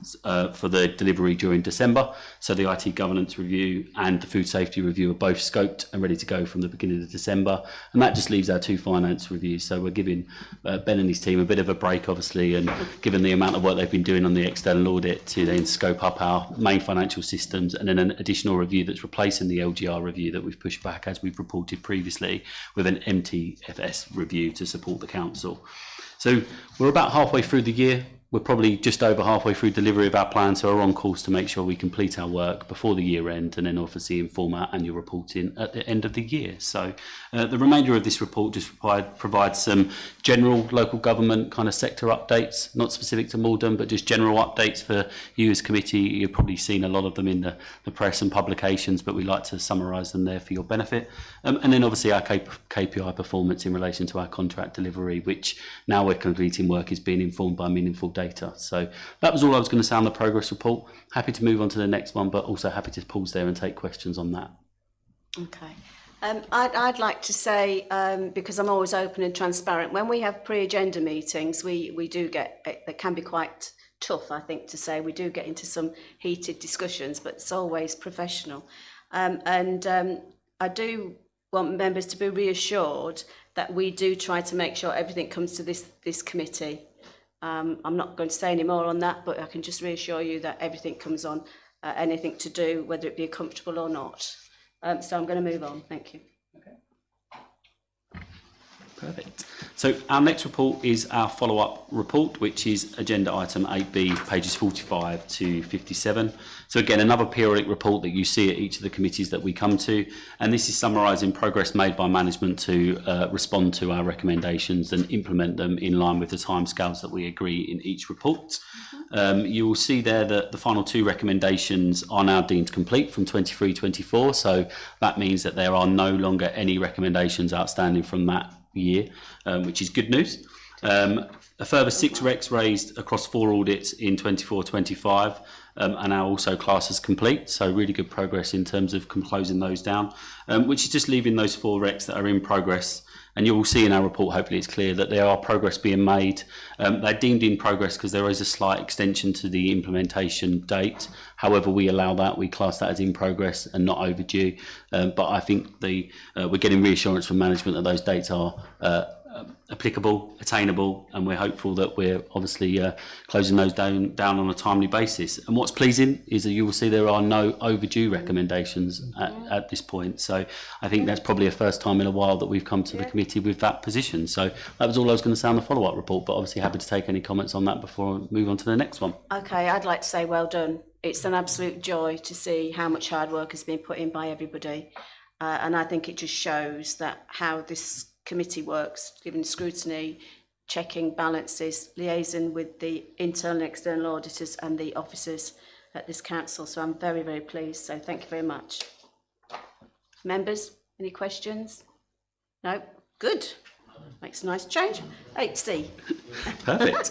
for the delivery during December. So the IT governance review and the food safety review are both scoped and ready to go from the beginning of December. And that just leaves our 2 finance reviews. So we're giving Ben and his team a bit of a break, obviously, and given the amount of work they've been doing on the external audit to then scope up our main financial systems, and then an additional review that's replacing the LGR review that we've pushed back, as we've reported previously, with an MTFS review to support the council. So we're about halfway through the year. We're probably just over halfway through delivery of our plan, so we're on course to make sure we complete our work before the year end, and then obviously inform our annual reporting at the end of the year. So the remainder of this report just provides some general local government kind of sector updates, not specific to Maldon, but just general updates for you as committee. You've probably seen a lot of them in the press and publications, but we like to summarise them there for your benefit. And then obviously our KPI performance in relation to our contract delivery, which now we're completing work, is being informed by meaningful data. So that was all I was going to say on the progress report. Happy to move on to the next one, but also happy to pause there and take questions on that. Okay. I'd like to say, because I'm always open and transparent, when we have pre-agenda meetings, we do get, it can be quite tough, I think, to say. We do get into some heated discussions, but it's always professional. I do want members to be reassured that we do try to make sure everything comes to this committee. I'm not going to say any more on that, but I can just reassure you that everything comes on, anything to do, whether it be comfortable or not. So I'm going to move on. Thank you. Okay. Perfect. So our next report is our follow-up report, which is agenda item 8B, pages 45 to 57. So again, another periodic report that you see at each of the committees that we come to, and this is summarising progress made by management to respond to our recommendations and implement them in line with the timescales that we agree in each report. You will see there that the final 2 recommendations are now deemed complete from 23-24, so that means that there are no longer any recommendations outstanding from that year, which is good news. A further 6 recs raised across 4 audits in 24-25 are now also classed as complete, so really good progress in terms of closing those down, which is just leaving those 4 recs that are in progress. And you will see in our report, hopefully it's clear, that there are progress being made. They're deemed in progress because there is a slight extension to the implementation date. However, we allow that, we class that as in progress and not overdue. But I think we're getting reassurance from management that those dates are applicable, attainable, and we're hopeful that we're obviously closing those down on a timely basis. And what's pleasing is that you will see there are no overdue recommendations at this point. So I think that's probably a first time in a while that we've come to the committee with that position. So that was all I was going to say on the follow-up report, but obviously happy to take any comments on that before I move on to the next one. Okay, I'd like to say well done. It's an absolute joy to see how much hard work has been put in by everybody. And I think it just shows that how this committee works, given scrutiny, checking balances, liaising with the internal and external auditors and the officers at this council. So I'm very, very pleased. So thank you very much. Members, any questions? No? Good. Makes a nice change. 8C. Perfect.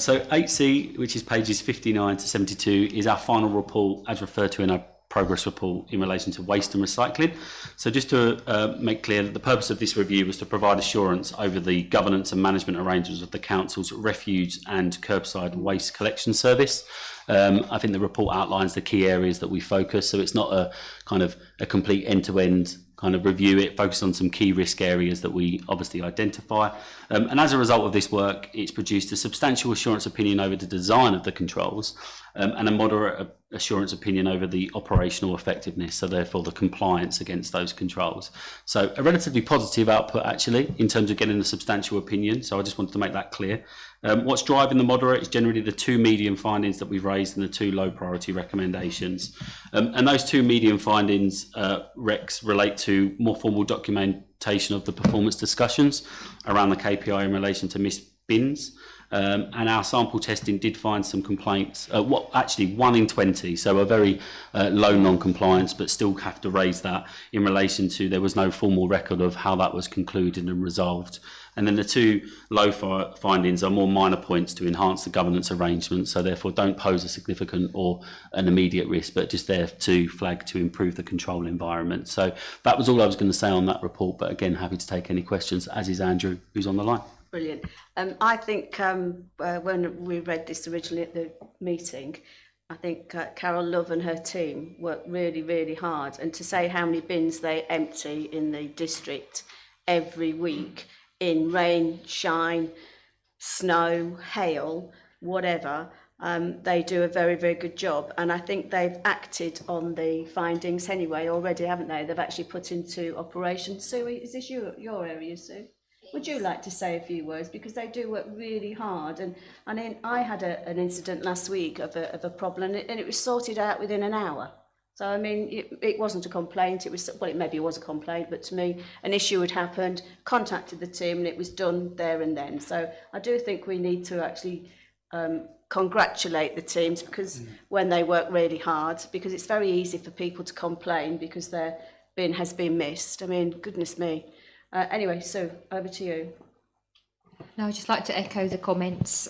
So 8C, which is pages 59 to 72, is our final report as referred to in our progress report in relation to waste and recycling. So just to make clear that the purpose of this review was to provide assurance over the governance and management arrangements of the council's refuge and curbside waste collection service. I think the report outlines the key areas that we focus, so it's not a kind of a complete end-to-end kind of review. It focuses on some key risk areas that we obviously identify. And as a result of this work, it's produced a substantial assurance opinion over the design of the controls and a moderate assurance opinion over the operational effectiveness, so therefore the compliance against those controls. So a relatively positive output actually in terms of getting a substantial opinion, so I just wanted to make that clear. What's driving the moderate is generally the 2 medium findings that we've raised and the 2 low priority recommendations. And those 2 medium findings, recs, relate to more formal documentation of the performance discussions around the KPI in relation to missed bins. And our sample testing did find some complaints, actually 1 in 20, so a very low non-compliance, but still have to raise that in relation to there was no formal record of how that was concluded and resolved. And then the 2 low findings are more minor points to enhance the governance arrangement, so therefore don't pose a significant or an immediate risk, but just there to flag to improve the control environment. So that was all I was going to say on that report, but again, happy to take any questions, as is Andrew, who's on the line. Brilliant. I think when we read this originally at the meeting, I think Carol Love and her team worked really, really hard. And to say how many bins they empty in the district every week, in rain, shine, snow, hail, whatever, they do a very, very good job. And I think they've acted on the findings anyway already, haven't they? They've actually put into operation. Sue, is this your area, Sue? Would you like to say a few words? Because they do work really hard. And I had an incident last week of a problem, and it was sorted out within an hour. So, I mean, it wasn't a complaint. It was, well, maybe it was a complaint, but to me, an issue had happened, contacted the team, and it was done there and then. So I do think we need to actually congratulate the teams because when they work really hard, because it's very easy for people to complain because their bin has been missed. I mean, goodness me. Anyway, Sue, over to you. No, I'd just like to echo the comments.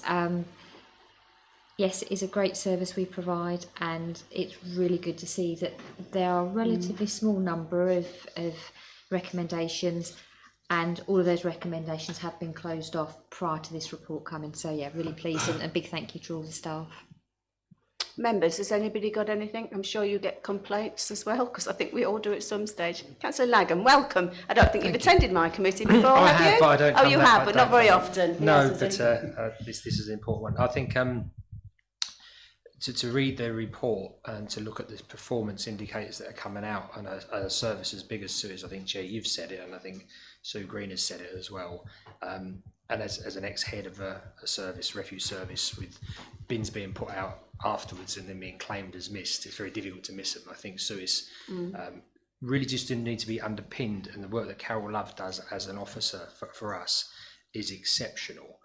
Yes, it is a great service we provide, and it's really good to see that there are a relatively small number of recommendations, and all of those recommendations have been closed off prior to this report coming. So yeah, really pleased, and a big thank you to all the staff. Members, has anybody got anything? I'm sure you get complaints as well, because I think we all do at some stage. Councillor Lagan, welcome. I don't think you've attended my committee before, have you? But I don't oh, you have, but not very often. No, yes, but this is an important one. I think to read the report and to look at the performance indicators that are coming out, and a service as big as Sue's, I think, Chair, you've said it, and I think Sue Green has said it as well. And as an ex-head of a service, refuse service, with bins being put out afterwards and then being claimed as missed, it's very difficult to miss them. I think Sue is really just didn't need to be underpinned, and the work that Carol Love does as an officer for us is exceptional.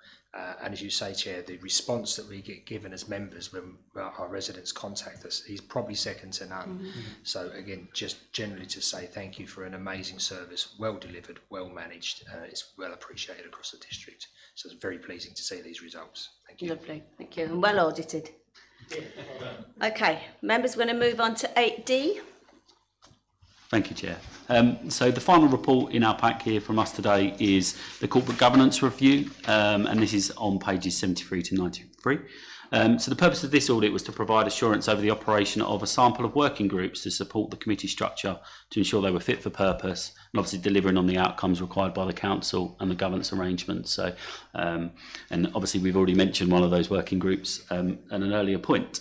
And as you say, Chair, the response that we get given as members when our residents contact us is probably second to none. So again, just generally to say thank you for an amazing service, well delivered, well managed. It's well appreciated across the district. So it's very pleasing to see these results. Thank you. Lovely, thank you, and well audited. Okay, members, we're going to move on to 8D. Thank you, Chair. So the final report in our pack here from us today is the Corporate Governance Review, and this is on pages 73 to 93. So the purpose of this audit was to provide assurance over the operation of a sample of working groups to support the committee structure to ensure they were fit for purpose and obviously delivering on the outcomes required by the council and the governance arrangements. So, and obviously we've already mentioned one of those working groups at an earlier point.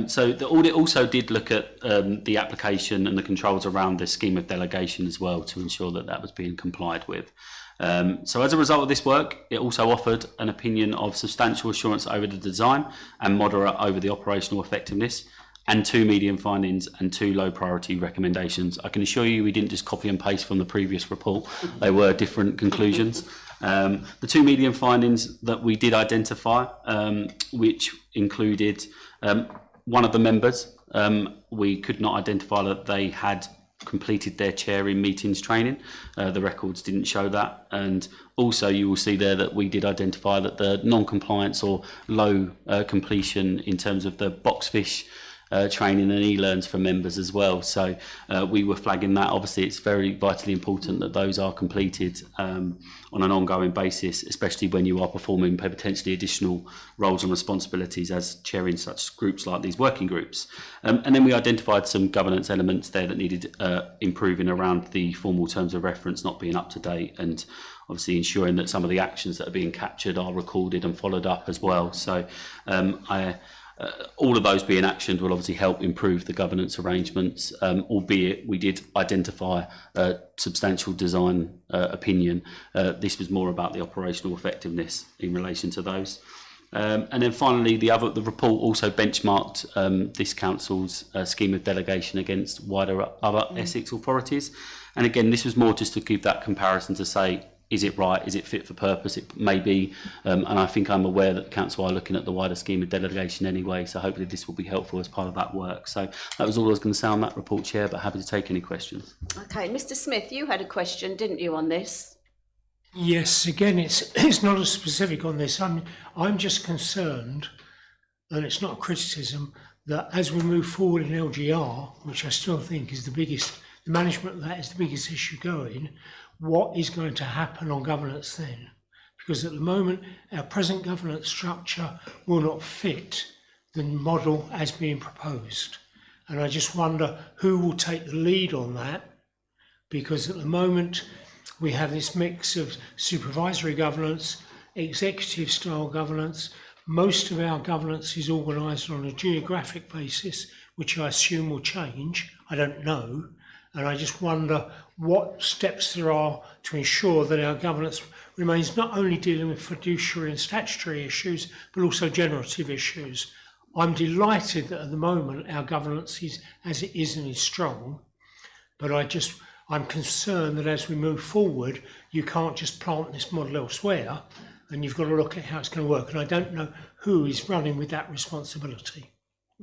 So the audit also did look at the application and the controls around the scheme of delegation as well to ensure that that was being complied with. So as a result of this work, it also offered an opinion of substantial assurance over the design and moderate over the operational effectiveness, and 2 medium findings and 2 low priority recommendations. I can assure you we didn't just copy and paste from the previous report. They were different conclusions. The 2 medium findings that we did identify, which included one of the members, we could not identify that they had completed their chair in meetings training. The records didn't show that, and also you will see there that we did identify that the non-compliance or low completion in terms of the box fish training and e-learns for members as well. So we were flagging that. Obviously it's very vitally important that those are completed on an ongoing basis, especially when you are performing potentially additional roles and responsibilities as chairing such groups like these working groups. And then we identified some governance elements there that needed improving around the formal terms of reference not being up to date, and obviously ensuring that some of the actions that are being captured are recorded and followed up as well. So all of those being actioned will obviously help improve the governance arrangements, albeit we did identify a substantial design opinion. This was more about the operational effectiveness in relation to those. And then finally, the report also benchmarked this council's scheme of delegation against wider other Essex authorities. And again, this was more just to give that comparison to say, is it right? Is it fit for purpose? It may be, and I think I'm aware that the council are looking at the wider scheme of delegation anyway, so hopefully this will be helpful as part of that work. So that was all I was going to say on that report, Chair, but happy to take any questions. Okay, Mr Smith, you had a question, didn't you, on this? Yes, again, it's not as specific on this. I'm just concerned, and it's not a criticism, that as we move forward in LGR, which I still think is the management of that is the biggest issue going, what is going to happen on governance then? Because at the moment, our present governance structure will not fit the model as being proposed. And I just wonder who will take the lead on that, because at the moment, we have this mix of supervisory governance, executive style governance. Most of our governance is organised on a geographic basis, which I assume will change. I don't know. And I just wonder what steps there are to ensure that our governance remains not only dealing with fiduciary and statutory issues, but also generative issues. I'm delighted that at the moment our governance is as it is and is strong, but I'm concerned that as we move forward, you can't just plant this model elsewhere, and you've got to look at how it's going to work. And I don't know who is running with that responsibility.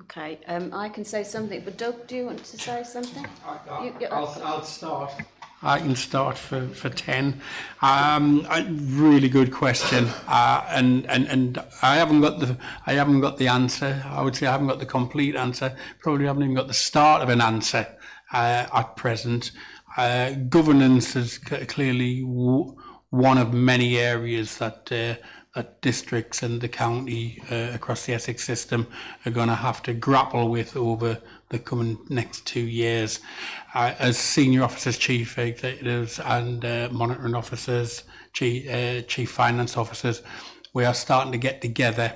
Okay, I can say something, but Doug, do you want to say something? I'll start. I can start for 10. A really good question, and I haven't got the answer. I would say I haven't got the complete answer. Probably haven't even got the start of an answer at present. Governance is clearly one of many areas that districts and the county across the Essex system are going to have to grapple with over the coming next 2 years. As senior officers, chief executives and monitoring officers, chief finance officers, we are starting to get together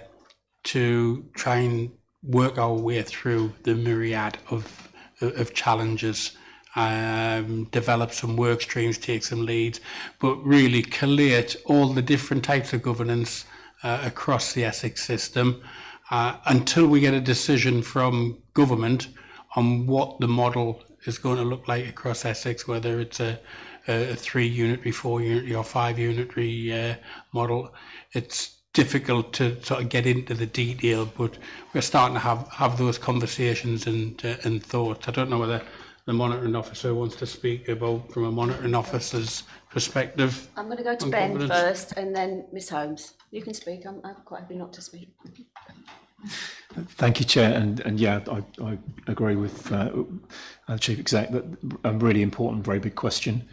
to try and work our way through the myriad of challenges. Develop some work streams, take some leads, but really collate all the different types of governance across the Essex system until we get a decision from government on what the model is going to look like across Essex, whether it's a 3-unitary, 4-unitary or 5-unitary model. It's difficult to sort of get into the detail, but we're starting to have those conversations and thoughts. I don't know whether the monitoring officer wants to speak about from a monitoring officer's perspective. I'm going to go to Ben first and then Miss Holmes. You can speak. I'm quite happy not to speak. Thank you, Chair. And yeah, I agree with Chief Exec that a really important, very big question.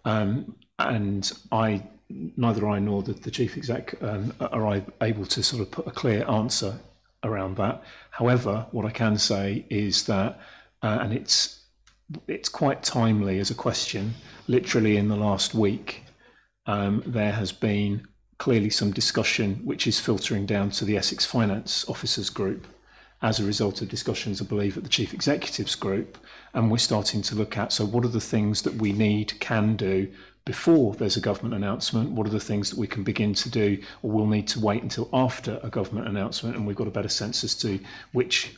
And neither I nor the Chief Exec are able to sort of put a clear answer around that. However, what I can say is that, and it's quite timely as a question, literally in the last week, there has been clearly some discussion which is filtering down to the Essex Finance Officers Group as a result of discussions, I believe, at the Chief Executives Group. And we're starting to look at, so what are the things that we can do before there's a government announcement? What are the things that we can begin to do, or we'll need to wait until after a government announcement, and we've got a better sense as to which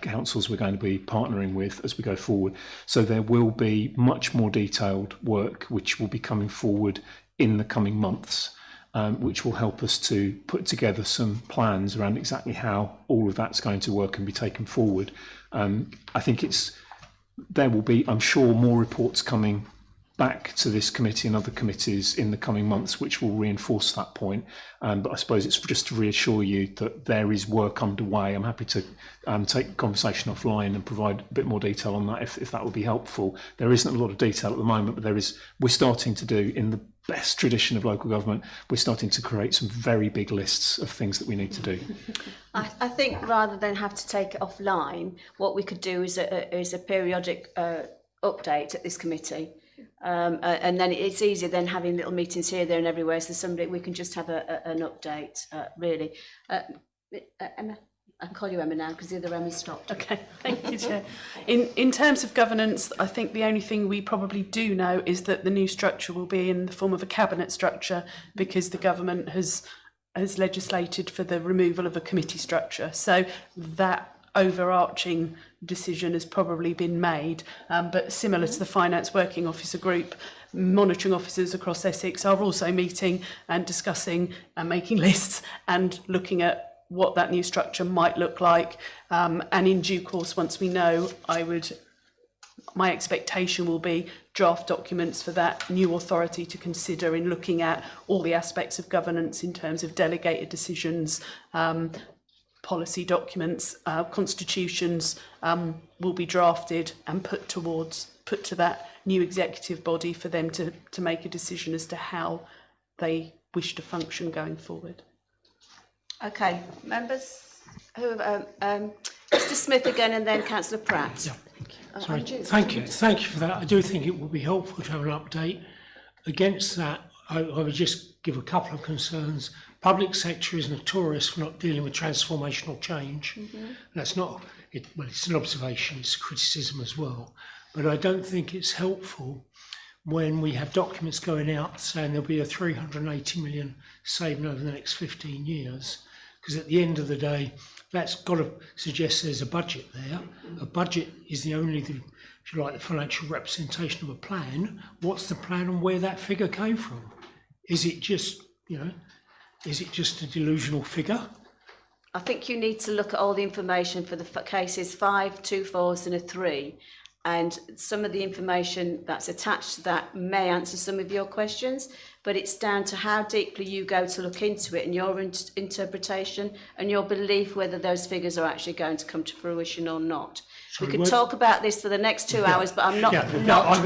councils we're going to be partnering with as we go forward. So there will be much more detailed work which will be coming forward in the coming months, which will help us to put together some plans around exactly how all of that's going to work and be taken forward. I think there will be, I'm sure, more reports coming back to this committee and other committees in the coming months, which will reinforce that point. But I suppose it's just to reassure you that there is work underway. I'm happy to take the conversation offline and provide a bit more detail on that if that would be helpful. There isn't a lot of detail at the moment, but we're starting to do, in the best tradition of local government, we're starting to create some very big lists of things that we need to do. I think rather than have to take it offline, what we could do is a periodic update at this committee. And then it's easier than having little meetings here, there and everywhere. So somebody, we can just have an update, really. Emma, I can call you Emma now because the other Emma stopped. Okay, thank you, Chair. In terms of governance, I think the only thing we probably do know is that the new structure will be in the form of a cabinet structure, because the government has legislated for the removal of a committee structure. So that overarching decision has probably been made. But similar to the Finance Working Officer Group, monitoring officers across Essex are also meeting and discussing and making lists and looking at what that new structure might look like. And in due course, once we know, my expectation will be draft documents for that new authority to consider in looking at all the aspects of governance in terms of delegated decisions, policy documents, constitutions will be drafted and put to that new executive body for them to make a decision as to how they wish to function going forward. Okay, members, Mr Smith again and then Councillor Pratt. Yeah. Sorry, thank you for that. I do think it would be helpful to have an update. Against that, I would just give a couple of concerns. Public sector is notorious for not dealing with transformational change. That's not, well, it's an observation, it's a criticism as well. But I don't think it's helpful when we have documents going out saying there'll be a 380 million saving over the next 15 years. Because at the end of the day, that's got to suggest there's a budget there. A budget is the only, if you like, the financial representation of a plan. What's the plan and where that figure came from? Is it just, is it just a delusional figure? I think you need to look at all the information for the cases 5, 2 4s and a 3. And some of the information that's attached to that may answer some of your questions, but it's down to how deeply you go to look into it and your interpretation and your belief whether those figures are actually going to come to fruition or not. Sorry, we could talk about this for the next 2 hours, but I'm not I'm not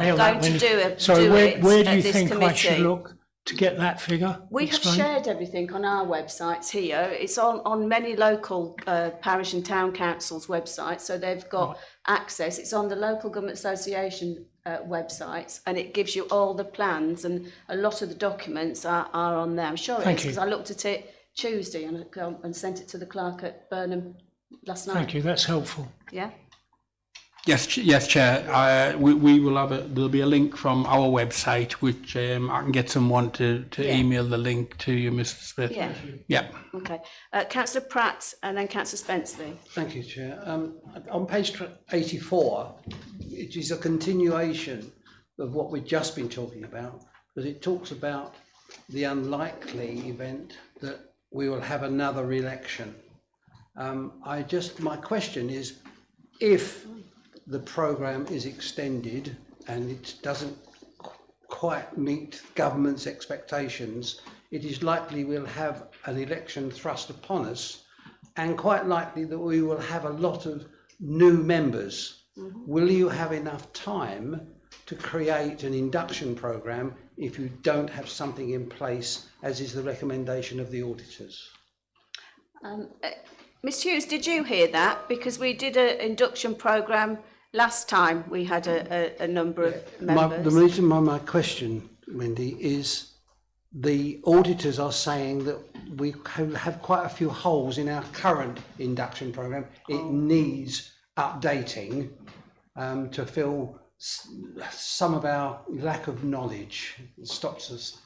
going to do it. Sorry, where do you this think committee. I should look to get that figure? We have shared everything on our websites here. It's on many local parish and town councils' websites, so they've got access. It's on the Local Government Association websites, and it gives you all the plans, and a lot of the documents are on there. I'm sure it is, because I looked at it Tuesday and sent it to the clerk at Burnham last night. Thank you, that's helpful. Yeah. Yes, Chair. We will have there'll be a link from our website, which I can get someone to email the link to you, Mr Smith. Yeah. Yeah. Okay. Councillor Pratt and then Councillor Spenceley. Thank you, Chair. On page 84, it is a continuation of what we've just been talking about, because it talks about the unlikely event that we will have another election. My question is, if the programme is extended and it doesn't quite meet government's expectations, it is likely we'll have an election thrust upon us, and quite likely that we will have a lot of new members. Will you have enough time to create an induction programme if you don't have something in place, as is the recommendation of the auditors? Ms Hughes, did you hear that? Because we did an induction programme last time. We had a number of members. The reason why my question, Wendy, is the auditors are saying that we have quite a few holes in our current induction programme. It needs updating to fill some of our lack of knowledge. It stops us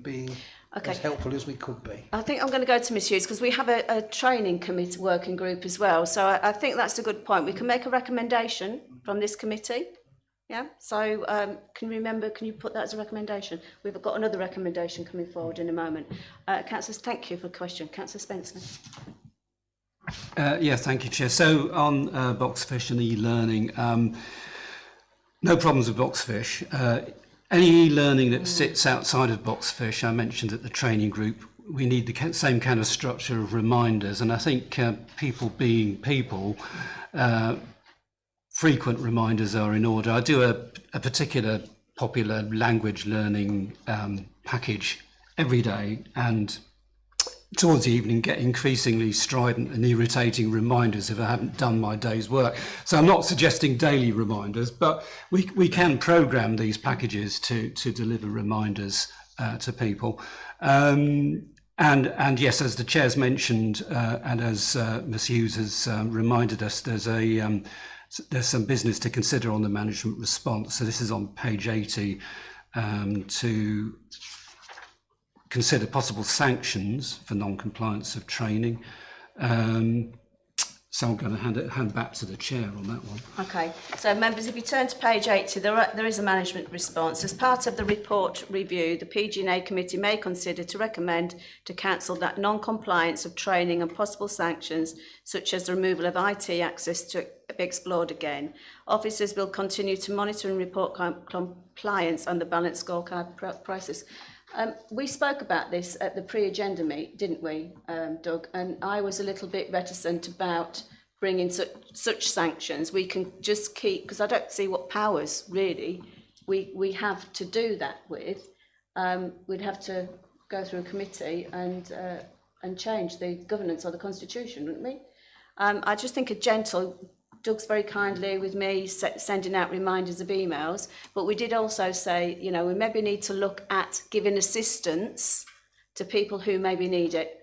being as helpful as we could be. I think I'm going to go to Ms Hughes, because we have a training committee working group as well. So I think that's a good point. We can make a recommendation from this committee. Yeah. So can you put that as a recommendation? We've got another recommendation coming forward in a moment. Councillor, thank you for the question. Councillor Spencer. Yeah, thank you, Chair. So on Boxfish and e-learning, no problems with Boxfish. Any e-learning that sits outside of Boxfish, I mentioned at the training group, we need the same kind of structure of reminders. And I think people being people, frequent reminders are in order. I do a particular popular language learning package every day, and towards the evening get increasingly strident and irritating reminders if I haven't done my day's work. So I'm not suggesting daily reminders, but we can program these packages to deliver reminders to people. And yes, as the Chair's mentioned, and as Ms Hughes has reminded us, there's some business to consider on the management response. So this is on page 80, to consider possible sanctions for non-compliance of training. So I'm going to hand back to the chair on that one. Okay, so members, if you turn to page 80, there is a management response. As part of the report review, the PG&A committee may consider to recommend to council that non-compliance of training and possible sanctions, such as the removal of IT access, to be explored again. Officers will continue to monitor and report compliance on the balanced scorecard process. We spoke about this at the pre-agenda meet, didn't we, Doug? And I was a little bit reticent about bringing such sanctions. We can just keep, because I don't see what powers really we have to do that with. We'd have to go through a committee and change the governance or the constitution, wouldn't we? I just think a gentle. Doug's very kindly with me sending out reminders of emails, but we did also say, you know, we maybe need to look at giving assistance to people who maybe need it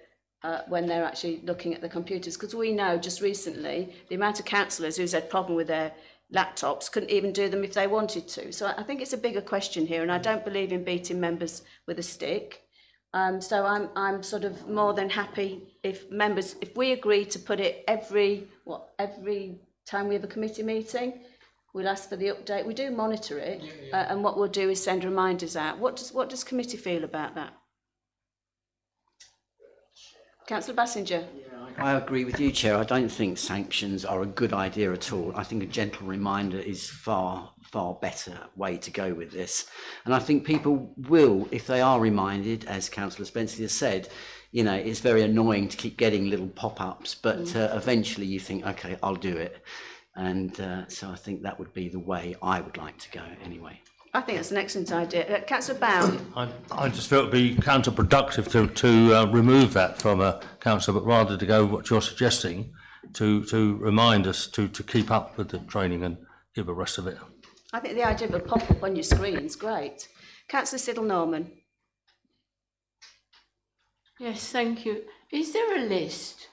when they're actually looking at the computers, because we know just recently the amount of councillors who's had problem with their laptops couldn't even do them if they wanted to. So I think it's a bigger question here, and I don't believe in beating members with a stick. So I'm sort of more than happy if we agree to put it every time we have a committee meeting, we'll ask for the update. We do monitor it, and what we'll do is send reminders out. What does committee feel about that? Councillor Bassinger. I agree with you, Chair. I don't think sanctions are a good idea at all. I think a gentle reminder is far better way to go with this. And I think people will, if they are reminded, as Councillor Spencer has said, you know, it's very annoying to keep getting little pop-ups, but eventually you think, okay, I'll do it. And so I think that would be the way I would like to go anyway. I think that's an excellent idea. Councillor Bound. I just feel it would be counterproductive to remove that from a council, but rather to go what you're suggesting, to remind us to keep up with the training and give the rest of it. I think the idea of a pop-up on your screen is great. Councillor Siddle-Norman. Yes, thank you. Is there a list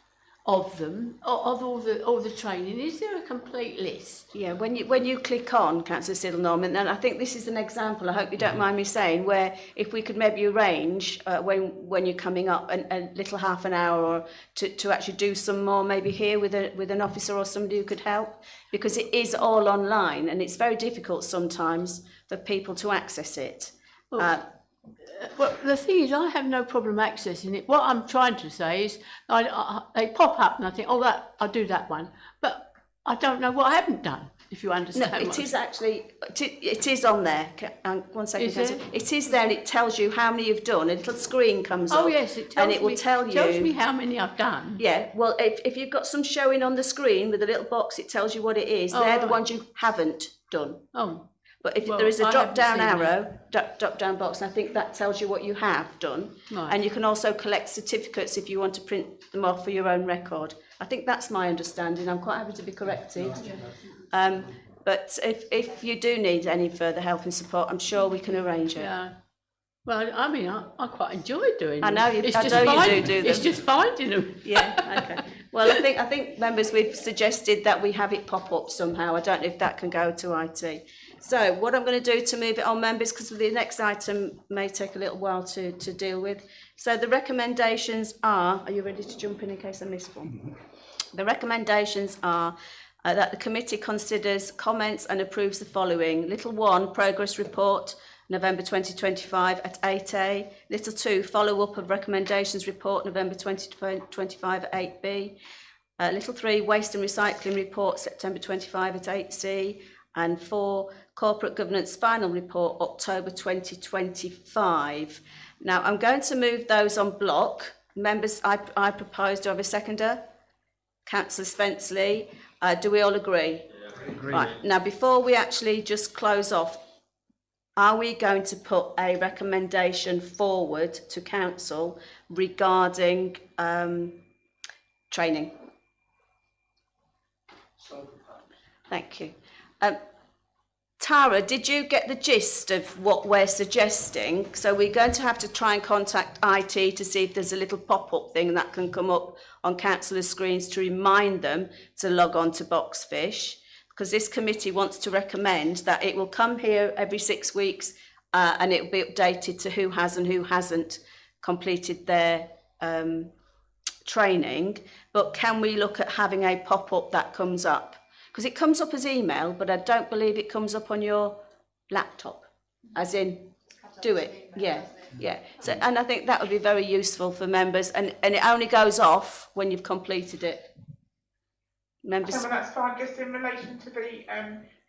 of them, of all the training? Is there a complete list? Yeah, when you click on Councillor Siddle-Norman, and I think this is an example, I hope you don't mind me saying, where if we could maybe arrange when you're coming up a little half an hour or to actually do some more, maybe here with an officer or somebody who could help, because it is all online and it's very difficult sometimes for people to access it. Well, the thing is, I have no problem accessing it. What I'm trying to say is, they pop up and I think, oh, I'll do that one. But I don't know what I haven't done, if you understand. No, it is actually, it is on there. One second, Councillor. It is there and it tells you how many you've done. A little screen comes up. Oh, yes, it tells and it will tell me how many I've done. Yeah, well, if you've got some showing on the screen with a little box, it tells you what it is. Oh, They're right. the ones you haven't done. Oh. But if Well, there is a I drop-down haven't seen arrow, drop-down box, and I think that tells you what you have done. Right. And you can also collect certificates if you want to print them off for your own record. I think that's my understanding. I'm quite happy to be corrected. But if you do need any further help and support, I'm sure we can arrange it. Yeah. Well, I mean, I quite enjoy doing I know them. you. I know you do them. It's just finding them. Yeah. Okay. Well, I think members, we've suggested that we have it pop up somehow. I don't know if that can go to IT. So what I'm going to do to move it on, members, because the next item may take a little while to deal with. So the recommendations are you ready to jump in case I missed one? The recommendations are that the committee considers comments and approves the following. Little 1, progress report, November 2025 at 8A. Little 2, follow-up of recommendations report, November 2025 at 8B. Little 3, waste and recycling report, September 25 at 8C. And 4, corporate governance final report, October 2025. Now, I'm going to move those on block. Members, I propose, do I have a seconder? Councillor Spenceley, do we all agree? Agree. Right, now before we actually just close off, are we going to put a recommendation forward to council regarding training? Thank you. Tara, did you get the gist of what we're suggesting? So we're going to have to try and contact IT to see if there's a little pop-up thing that can come up on councillors' screens to remind them to log on to Boxfish, because this committee wants to recommend that it will come here every 6 weeks and it will be updated to who has and who hasn't completed their training, but can we look at having a pop-up that comes up? Because it comes up as email, but I don't believe it comes up on your laptop, as in do it. Yeah, yeah. So, and I think that would be very useful for members, and it only goes off when you've completed it. Members. So that's fine. Just in relation to the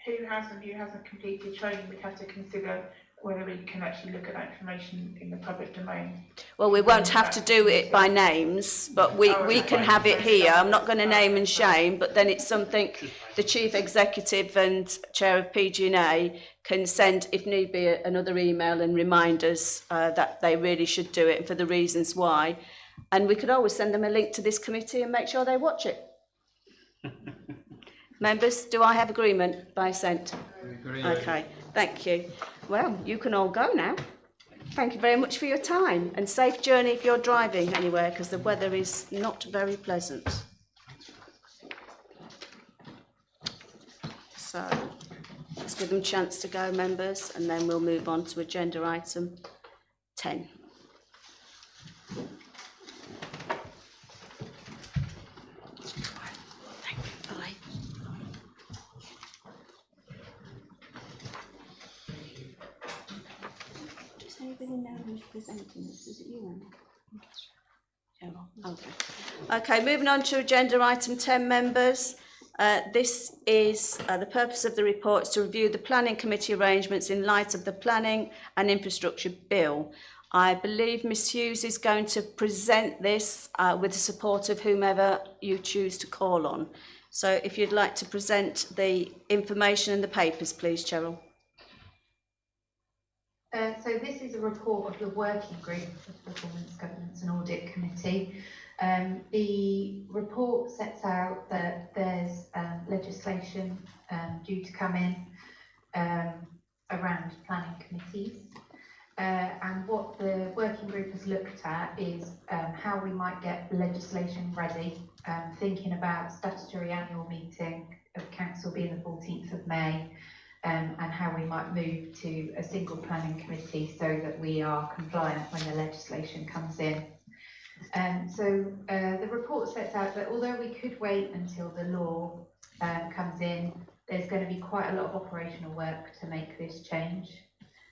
who has and who hasn't completed training, we'd have to consider whether we can actually look at that information in the public domain. Well, we won't have to do it by names, but we can have it here. I'm not going to name and shame, but then it's something the Chief Executive and Chair of PG&A can send, if need be, another email and remind us that they really should do it and for the reasons why. And we could always send them a link to this committee and make sure they watch it. Members, do I have agreement by assent? Okay, thank you. Well, you can all go now. Thank you very much for your time and safe journey if you're driving anywhere, because the weather is not very pleasant. So let's give them a chance to go, members, and then we'll move on to agenda item 10. Anybody know who's presenting this? Is it you, Anna? Okay, moving on to agenda item 10, members. This is the purpose of the report is to review the planning committee arrangements in light of the planning and infrastructure bill. I believe Ms Hughes is going to present this with the support of whomever you choose to call on. So if you'd like to present the information and the papers, please, Cheryl. So this is a report of the working group of Performance, Governance and Audit Committee. The report sets out that there's legislation due to come in around planning committees. And what the working group has looked at is how we might get legislation ready, thinking about statutory annual meeting of council being the 14th of May. And how we might move to a single planning committee so that we are compliant when the legislation comes in. So the report sets out that although we could wait until the law comes in, there's going to be quite a lot of operational work to make this change.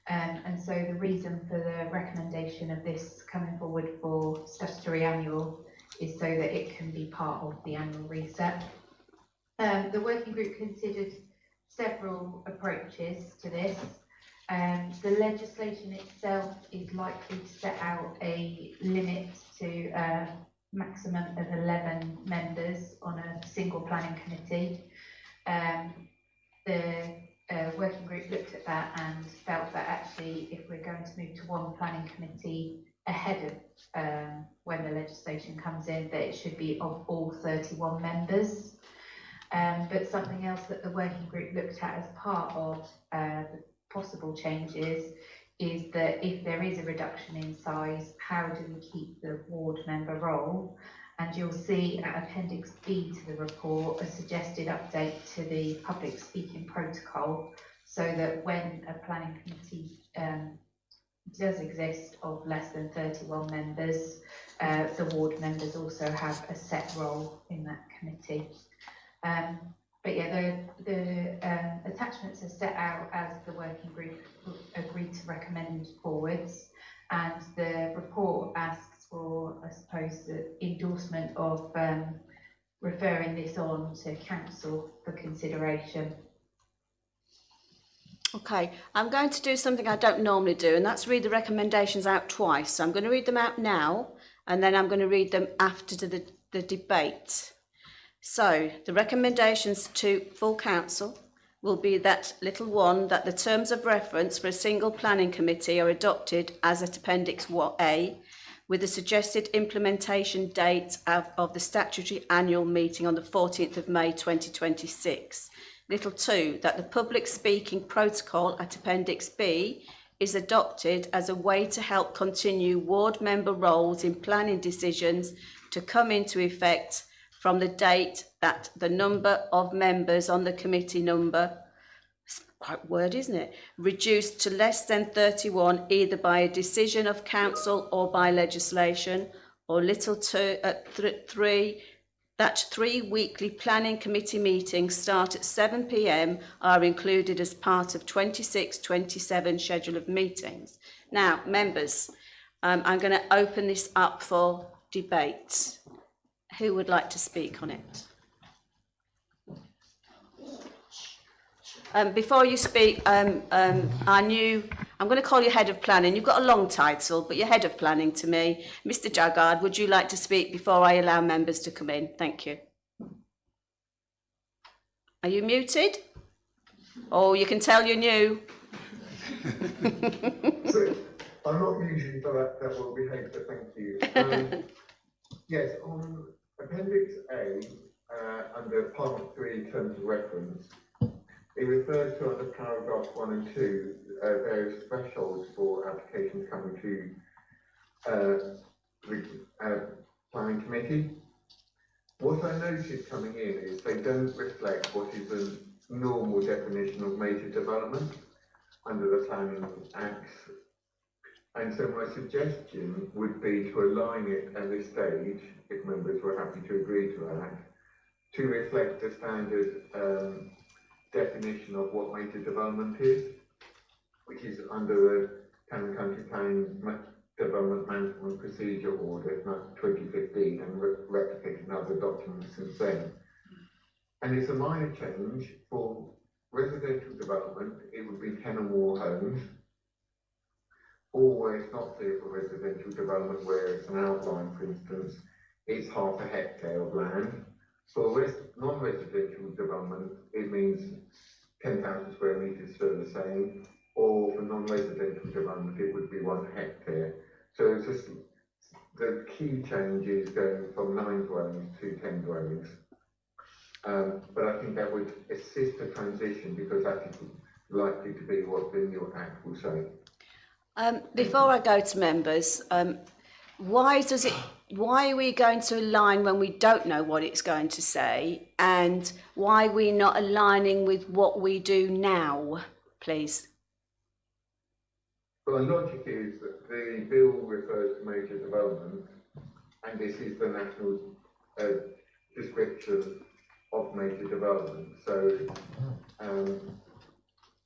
And so the reason for the recommendation of this coming forward for statutory annual is so that it can be part of the annual reset. The working group considered several approaches to this. The legislation itself is likely to set out a limit to a maximum of 11 members on a single planning committee. The working group looked at that and felt that actually if we're going to move to one planning committee ahead of when the legislation comes in, that it should be of all 31 members. But something else that the working group looked at as part of the possible changes is that if there is a reduction in size, how do we keep the ward member role? And you'll see at Appendix B to the report a suggested update to the public speaking protocol so that when a planning committee does exist of less than 31 members, the ward members also have a set role in that committee. But yeah, the attachments are set out as the working group agreed to recommend forwards, and the report asks for, I suppose, the endorsement of referring this on to council for consideration. Okay, I'm going to do something I don't normally do, and that's read the recommendations out twice. So I'm going to read them out now, and then I'm going to read them after the debate. So the recommendations to full council will be that little one, that the terms of reference for a single planning committee are adopted as at Appendix A, with a suggested implementation date of the statutory annual meeting on the 14th of May 2026. Little 2, that the public speaking protocol at Appendix B is adopted as a way to help continue ward member roles in planning decisions to come into effect from the date that the number of members on the committee number, it's quite word, isn't it, reduced to less than 31 either by a decision of council or by legislation, or little two, three, that 3 weekly planning committee meetings start at 7 p.m. are included as part of 26-27 schedule of meetings. Now, members, I'm going to open this up for debate. Who would like to speak on it? Before you speak, I'm going to call you head of planning. You've got a long title, but you're head of planning to me. Mr. Jaggard, would you like to speak before I allow members to come in? Thank you. Are you muted? Oh, you can tell you're new. So, I'm not usually that well behaved, but thank you. Yes, on Appendix A, under Part 3 terms of reference, it refers to under paragraphs 1 and 2 various thresholds for applications coming to the planning committee. What I noticed coming in is they don't reflect what is the normal definition of major development under the Planning Acts. And so my suggestion would be to align it at this stage, if members were happy to agree to that, to reflect the standard definition of what major development is, which is under the Town and Country Planning Development Management Procedure Order, 2015, and replicated in other documents since then. And it's a minor change. For residential development, it would be 10 or more homes, or where it's not clear for residential development, where it's an outline, for instance, it's half a hectare of land. For non-residential development, it means 10,000 square metres for the same, or for non-residential development, it would be 1 hectare. So it's just the key change is going from 9 dwellings to 10 dwellings. But I think that would assist the transition, because that is likely to be what the new Act will say. Before I go to members, why are we going to align when we don't know what it's going to say, and why are we not aligning with what we do now, please? Well, the logic is that the bill refers to major development, and this is the national description of major development. So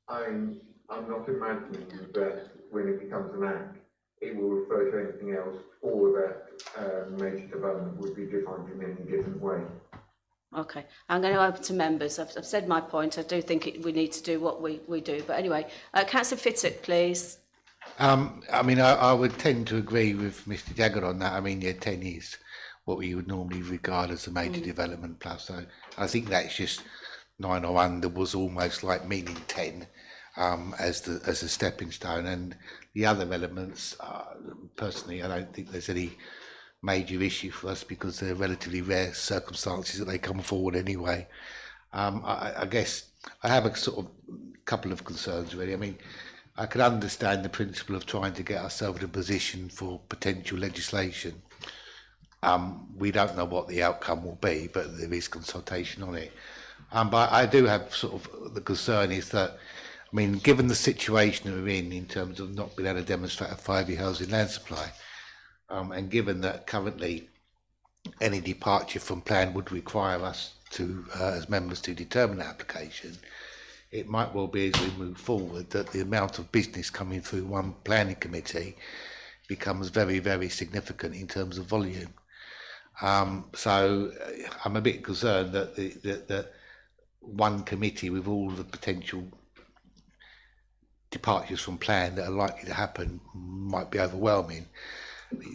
I'm not imagining that when it becomes an act, it will refer to anything else, or that major development would be defined in any different way. Okay, I'm going to open to members. I've said my point. I do think we need to do what we do. But anyway, Councillor Fittock, please. I mean, I would tend to agree with Mr. Jaggard on that. I mean, yeah, 10 is what we would normally regard as a major development plus. So I think that's just 9 or under was almost like meaning 10 as a stepping stone. And the other elements, personally, I don't think there's any major issue for us, because they're relatively rare circumstances that they come forward anyway. I guess I have a sort of couple of concerns really. I mean, I could understand the principle of trying to get ourselves in a position for potential legislation. We don't know what the outcome will be, but there is consultation on it. But I do have sort of the concern is that, I mean, given the situation we're in terms of not being able to demonstrate a 5-year housing land supply, and given that currently any departure from plan would require us to, as members, to determine the application, it might well be as we move forward that the amount of business coming through one planning committee becomes very, very significant in terms of volume. So I'm a bit concerned that that one committee with all the potential departures from plan that are likely to happen might be overwhelming.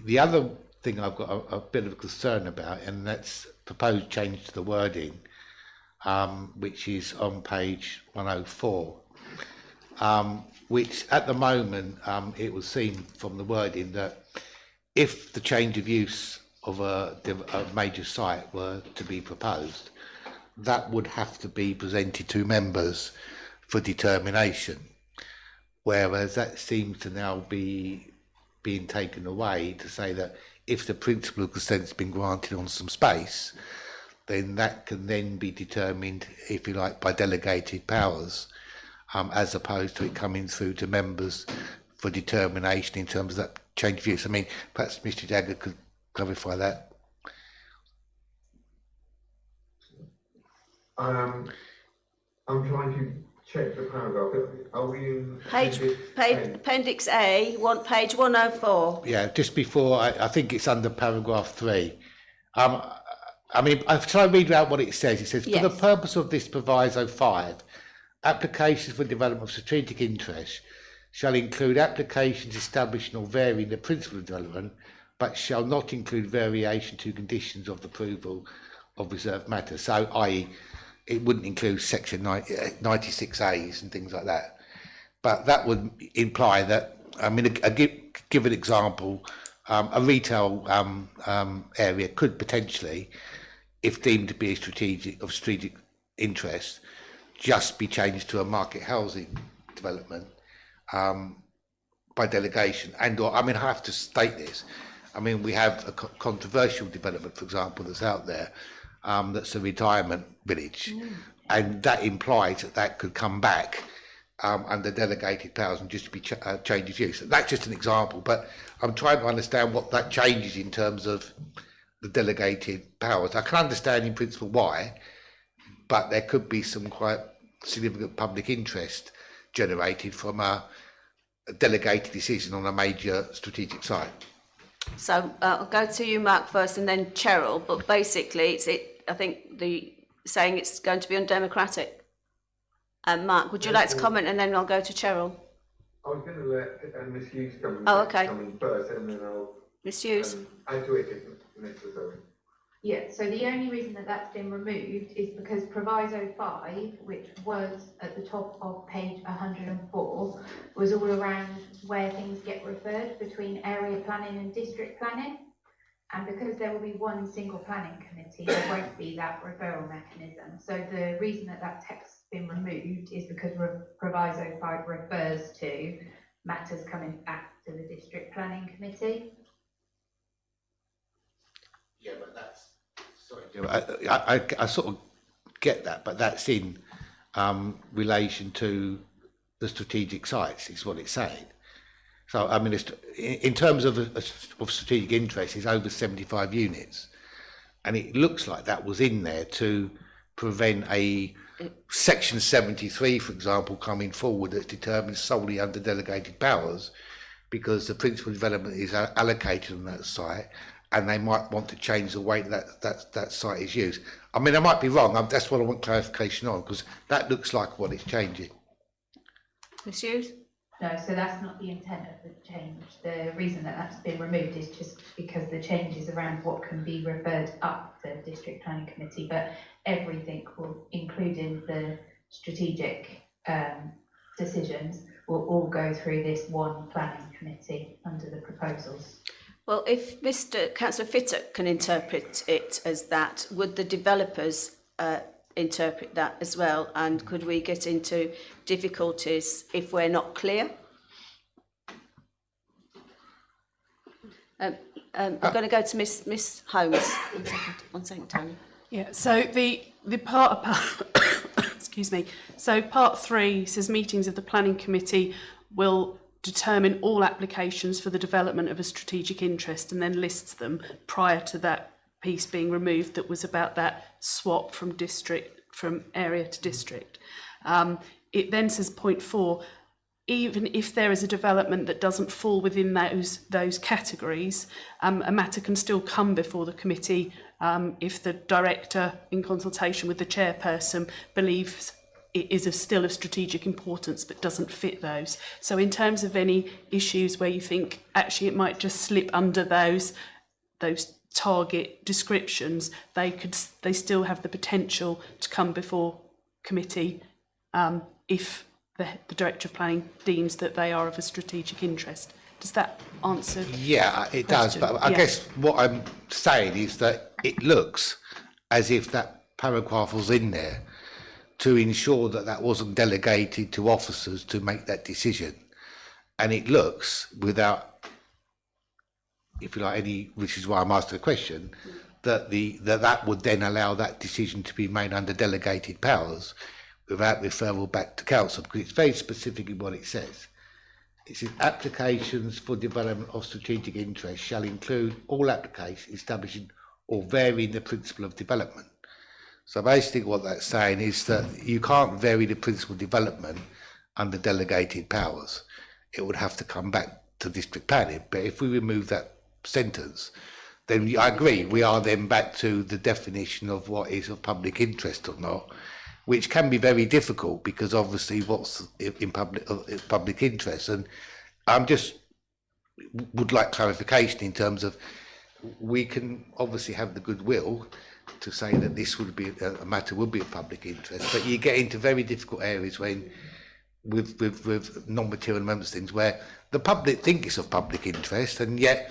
The other thing I've got a bit of concern about, and that's proposed change to the wording, which is on page 104, which at the moment it would seem from the wording that if the change of use of a major site were to be proposed, that would have to be presented to members for determination, whereas that seems to now be being taken away to say that if the principle of consent has been granted on some space, then that can then be determined, if you like, by delegated powers, as opposed to it coming through to members for determination in terms of that change of use. I mean, perhaps Mr. Jaggard could clarify that. I'm trying to check the paragraph. Are we in Appendix A, page 104. Yeah, just before, I think it's under paragraph 3. I mean, I've tried to read out what it says. It says, for the Yes. purpose of this proviso 5, applications for development of strategic interest shall include applications establishing or varying the principle of development, but shall not include variation to conditions of approval of reserved matters. So, i.e., it wouldn't include section 96As and things like that. But that would imply that, I mean, give an example, a retail area could potentially, if deemed to be of strategic interest, just be changed to a market housing development by delegation. And/or, I mean, I have to state this. I mean, we have a controversial development, for example, that's out there, that's a retirement village, and that implies that that could come back under delegated powers and just be change of use. That's just an example, but I'm trying to understand what that changes in terms of the delegated powers. I can understand in principle why, but there could be some quite significant public interest generated from a delegated decision on a major strategic site. So I'll go to you, Mark, first, and then Cheryl. But basically, I think saying it's going to be undemocratic. Mark, would you like to comment, and then I'll go to Cheryl. I was going to let Ms. Hughes come in first, and then I'll Ms. Hughes. Add to it if necessary. Yeah, so the only reason that that's been removed is because proviso 5, which was at the top of page 104, was all around where things get referred between area planning and district planning. And because there will be one single planning committee, there won't be that referral mechanism. So the reason that that text's been removed is because proviso 5 refers to matters coming back to the district planning committee. Yeah, but that's, sorry, I sort of get that, but that's in relation to the strategic sites, is what it's saying. So, I mean, in terms of strategic interest, it's over 75 units. And it looks like that was in there to prevent a section 73, for example, coming forward that's determined solely under delegated powers, because the principal development is allocated on that site, and they might want to change the way that site is used. I mean, I might be wrong. That's what I want clarification on, because that looks like what it's changing. Ms. Hughes? No, so that's not the intent of the change. The reason that that's been removed is just because the change is around what can be referred up to district planning committee, but everything will, including the strategic decisions, will all go through this one planning committee under the proposals. Well, if Councillor Fittock can interpret it as that, would the developers interpret that as well? And could we get into difficulties if we're not clear? I'm going to go to Miss Holmes. One second, Tony. Yeah, so the part excuse me. So part 3 says meetings of the planning committee will determine all applications for the development of a strategic interest, and then lists them prior to that piece being removed that was about that swap from area to district. It then says point 4, even if there is a development that doesn't fall within those categories, a matter can still come before the committee if the director, in consultation with the chairperson, believes it is still of strategic importance but doesn't fit those. So in terms of any issues where you think actually it might just slip under those target descriptions, they still have the potential to come before committee if the Director of Planning deems that they are of a strategic interest. Does that answer? Yeah, it does. But I guess what I'm saying is that it looks as if that paragraph was in there to ensure that that wasn't delegated to officers to make that decision. And it looks, without, if you like, which is why I'm asking the question, that that would then allow that decision to be made under delegated powers without referral back to council, because it's very specific in what it says. It says applications for development of strategic interest shall include all applications establishing or varying the principle of development. So basically what that's saying is that you can't vary the principle of development under delegated powers. It would have to come back to district planning. But if we remove that sentence, then I agree, we are then back to the definition of what is of public interest or not, which can be very difficult because obviously what's in public interest. And I'm just would like clarification in terms of, we can obviously have the goodwill to say that this would be a matter would be of public interest, but you get into very difficult areas when with non-material members things where the public think it's of public interest and yet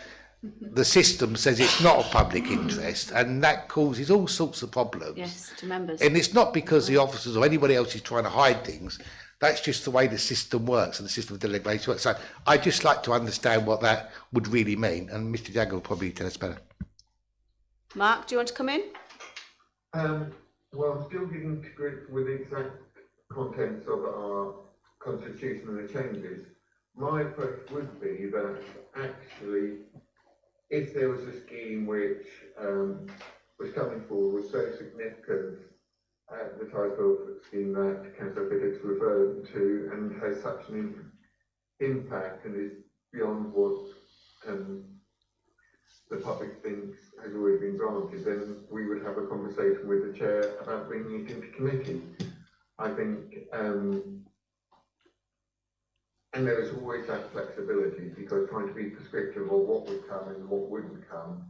the system says it's not of public interest, and that causes all sorts of problems. Yes, to members. And it's not because the officers or anybody else is trying to hide things. That's just the way the system works and the system of delegation works. So I'd just like to understand what that would really mean, and Mr. Jagger will probably tell us better. Mark, do you want to come in? Well, I'm still getting to grips with the exact contents of our constitution and the changes. My approach would be that actually, if there was a scheme which was coming forward was so significant, the type of scheme that Councillor Fiddick's referred to, and has such an impact and is beyond what the public thinks has already been granted, then we would have a conversation with the chair about bringing it into committee. I think, and there is always that flexibility, because trying to be prescriptive of what would come and what wouldn't come,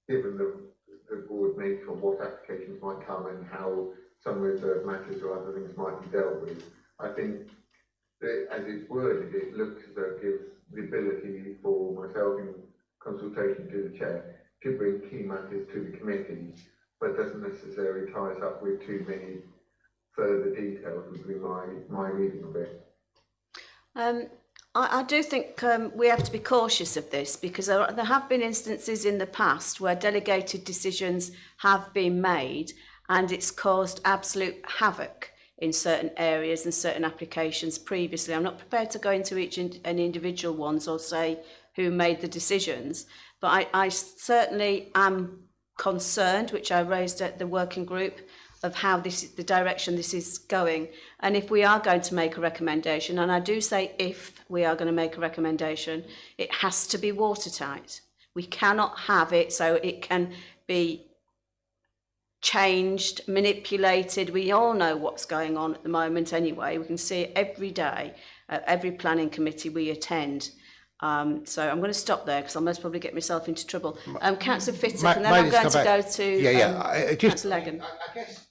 given the broad nature of what applications might come and how some reserved matters or other things might be dealt with, I think that as it's worded, it looks as though it gives the ability for myself in consultation to the chair to bring key matters to the committee, but doesn't necessarily tie us up with too many further details, would be my reading of it. I do think we have to be cautious of this, because there have been instances in the past where delegated decisions have been made and it's caused absolute havoc in certain areas and certain applications previously. I'm not prepared to go into each any individual ones or say who made the decisions, but I certainly am concerned, which I raised at the working group, of how this is the direction this is going. And if we are going to make a recommendation, and I do say if we are going to make a recommendation, it has to be watertight. We cannot have it so it can be changed, manipulated. We all know what's going on at the moment anyway. We can see it every day at every planning committee we attend. So I'm going to stop there because I'll most probably get myself into trouble. Councillor Fittock, and then I'm going to go to Councillor Leggan. I guess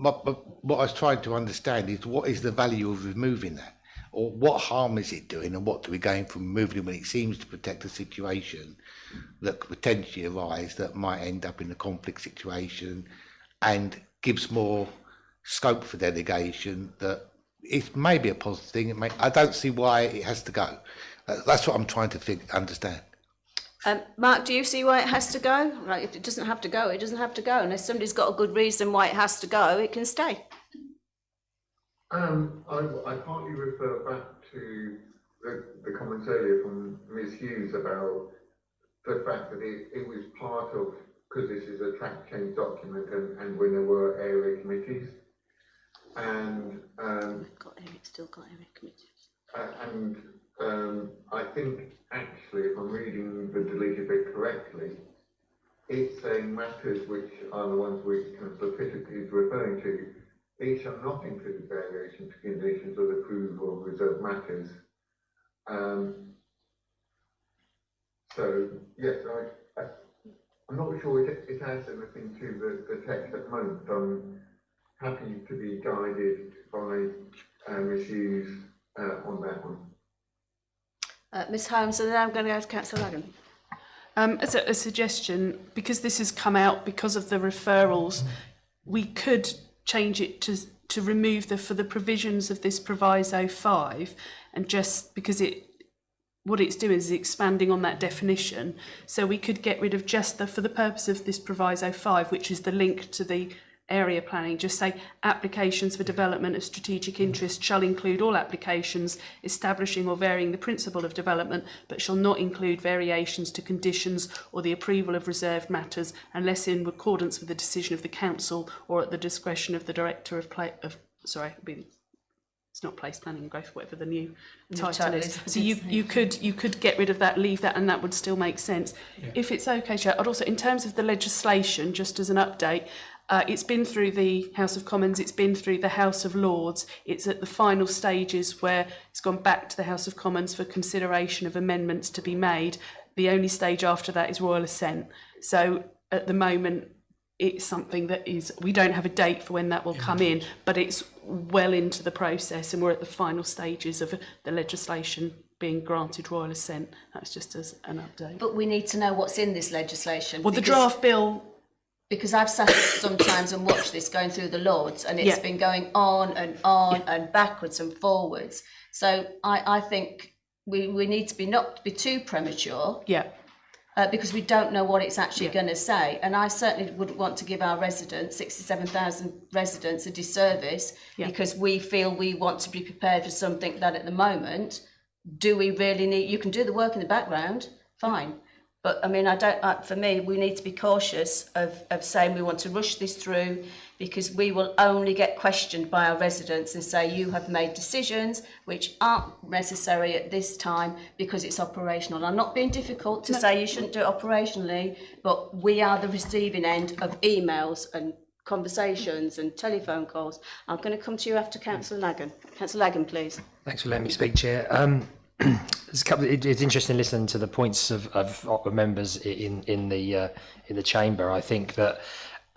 what I was trying to understand is, what is the value of removing that? Or what harm is it doing, and what do we gain from removing it when it seems to protect a situation that could potentially arise that might end up in a conflict situation and gives more scope for delegation? That it may be a positive thing. I don't see why it has to go. That's what I'm trying to understand. Mark, do you see why it has to go? Right, if it doesn't have to go, it doesn't have to go. Unless somebody's got a good reason why it has to go, it can stay. I partly refer back to the comments earlier from Ms. Hughes about the fact that it was part of, because this is a track change document, and when there were area committees, and still got area committees. And I think actually, if I'm reading the deleted bit correctly, it's saying matters which are the ones which Councillor Fittock is referring to. These shall not include variations to conditions of approval of reserved matters. So yes, I'm not sure it adds anything to the text at the moment. I'm happy to be guided by Ms. Hughes on that one. Ms Holmes, and then I'm going to go to Councillor Leggan. As a suggestion, because this has come out because of the referrals, we could change it to remove for the provisions of this proviso 5, and just because what it's doing is expanding on that definition, so we could get rid of just for the purpose of this proviso 5, which is the link to the area planning. Just say applications for development of strategic interest shall include all applications establishing or varying the principle of development, but shall not include variations to conditions or the approval of reserved matters unless in accordance with the decision of the council or at the discretion of the director of it's not place planning and growth, whatever the new title is. So you could get rid of that, leave that, and that would still make sense. Yeah. If it's okay, Chair, I'd also, in terms of the legislation, just as an update, it's been through the House of Commons, it's been through the House of Lords, it's at the final stages where it's gone back to the House of Commons for consideration of amendments to be made. The only stage after that is royal assent. So at the moment, it's something that is, we don't have a date for when that will come in, but it's well into the process and we're at the final stages of the legislation being granted royal assent. That's just as an update. But we need to know what's in this legislation. Well, the draft bill... Because I've sat sometimes and watched this going through the Lords, and it's been going on and backwards and forwards. So I think we need to not be too premature. Yeah. Because we don't know what it's actually going to say. And I certainly wouldn't want to give our residents, 67,000 residents, a disservice because we feel we want to be prepared for something that at the moment, do we really need, you can do the work in the background, fine. But I mean, for me, we need to be cautious of saying we want to rush this through because we will only get questioned by our residents and say you have made decisions which aren't necessary at this time because it's operational. I'm not being difficult to say you shouldn't do it operationally, but we are the receiving end of emails and conversations and telephone calls. I'm going to come to you after Councillor Lagan. Councillor Lagan, please. Thanks for letting me speak, Chair. There's a couple. It's interesting listening to the points of members in the chamber. I think that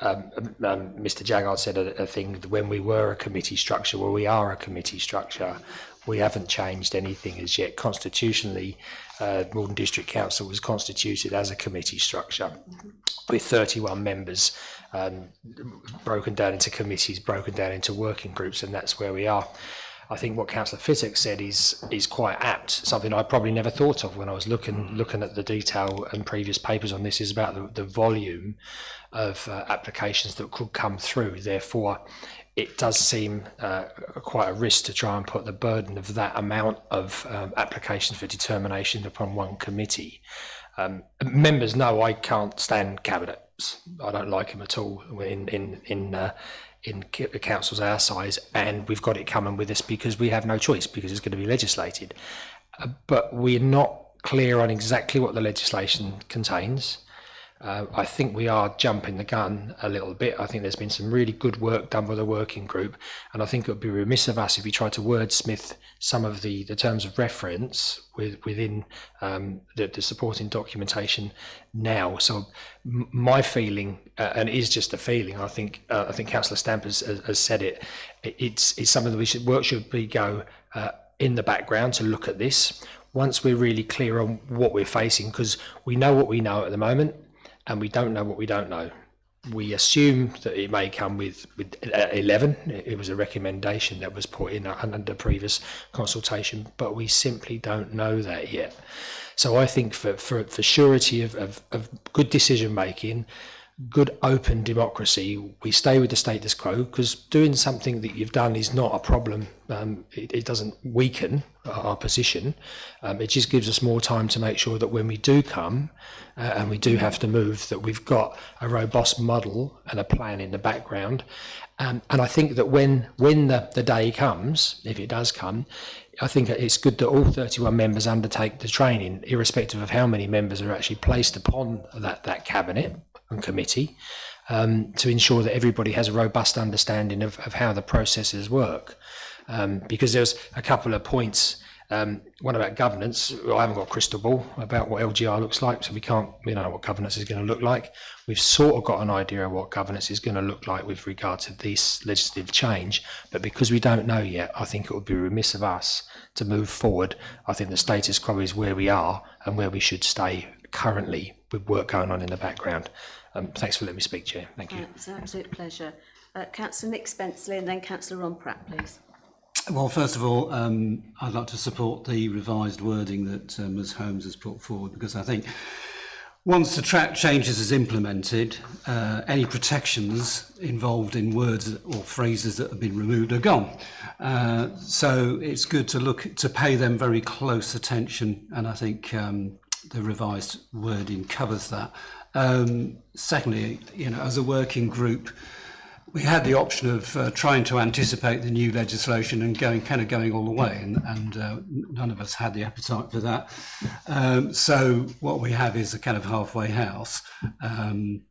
Mr. Jaggard said a thing that when we were a committee structure, well, we are a committee structure. We haven't changed anything as yet. Constitutionally, Maldon District Council was constituted as a committee structure with 31 members, broken down into committees, broken down into working groups, and that's where we are. I think what Councillor Fittock said is quite apt. Something I probably never thought of when I was looking at the detail and previous papers on this is about the volume of applications that could come through. Therefore, it does seem quite a risk to try and put the burden of that amount of applications for determination upon one committee. Members know I can't stand cabinets. I don't like them at all in councils our size, and we've got it coming with us because we have no choice because it's going to be legislated. But we're not clear on exactly what the legislation contains. I think we are jumping the gun a little bit. I think there's been some really good work done by the working group, and I think it would be remiss of us if we tried to wordsmith some of the terms of reference within the supporting documentation now. So my feeling, and it is just a feeling, I think Councillor Stamp has said it. It's something that we should go in the background to look at this once we're really clear on what we're facing, because we know what we know at the moment. And we don't know what we don't know. We assume that it may come with 11. It was a recommendation that was put in under previous consultation, but we simply don't know that yet. So I think for surety of good decision making, good open democracy, we stay with the status quo, because doing something that you've done is not a problem. It doesn't weaken our position. It just gives us more time to make sure that when we do come and we do have to move, that we've got a robust model and a plan in the background. And I think that when the day comes, if it does come, I think it's good that all 31 members undertake the training, irrespective of how many members are actually placed upon that cabinet and committee, to ensure that everybody has a robust understanding of how the processes work. Because there's a couple of points, one about governance. I haven't got a crystal ball about what LGR looks like, so we don't know what governance is going to look like. We've sort of got an idea of what governance is going to look like with regard to this legislative change, but because we don't know yet, I think it would be remiss of us to move forward. I think the status quo is where we are and where we should stay currently, with work going on in the background. Thanks for letting me speak, Chair. Thank you. It's an absolute pleasure. Councillor Nick Spenceley and then Councillor Ron Pratt, please. Well, first of all, I'd like to support the revised wording that Ms Holmes has put forward, because I think Once the track changes is implemented, any protections involved in words or phrases that have been removed are gone. So it's good to pay them very close attention, and I think the revised wording covers that. Secondly, as a working group, we had the option of trying to anticipate the new legislation and going all the way, and none of us had the appetite for that. So what we have is a kind of halfway house, and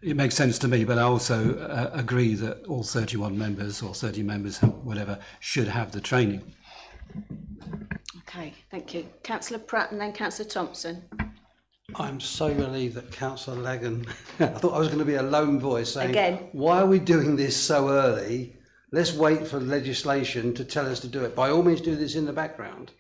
it makes sense to me. But I also agree that all 31 members or 30 members, whatever, should have the training. Okay, thank you. Councillor Pratt and then Councillor Thompson. I'm so relieved that Councillor Lagan, I thought I was going to be a lone voice saying, Again. why are we doing this so early? Let's wait for legislation to tell us to do it. By all means do this in the background,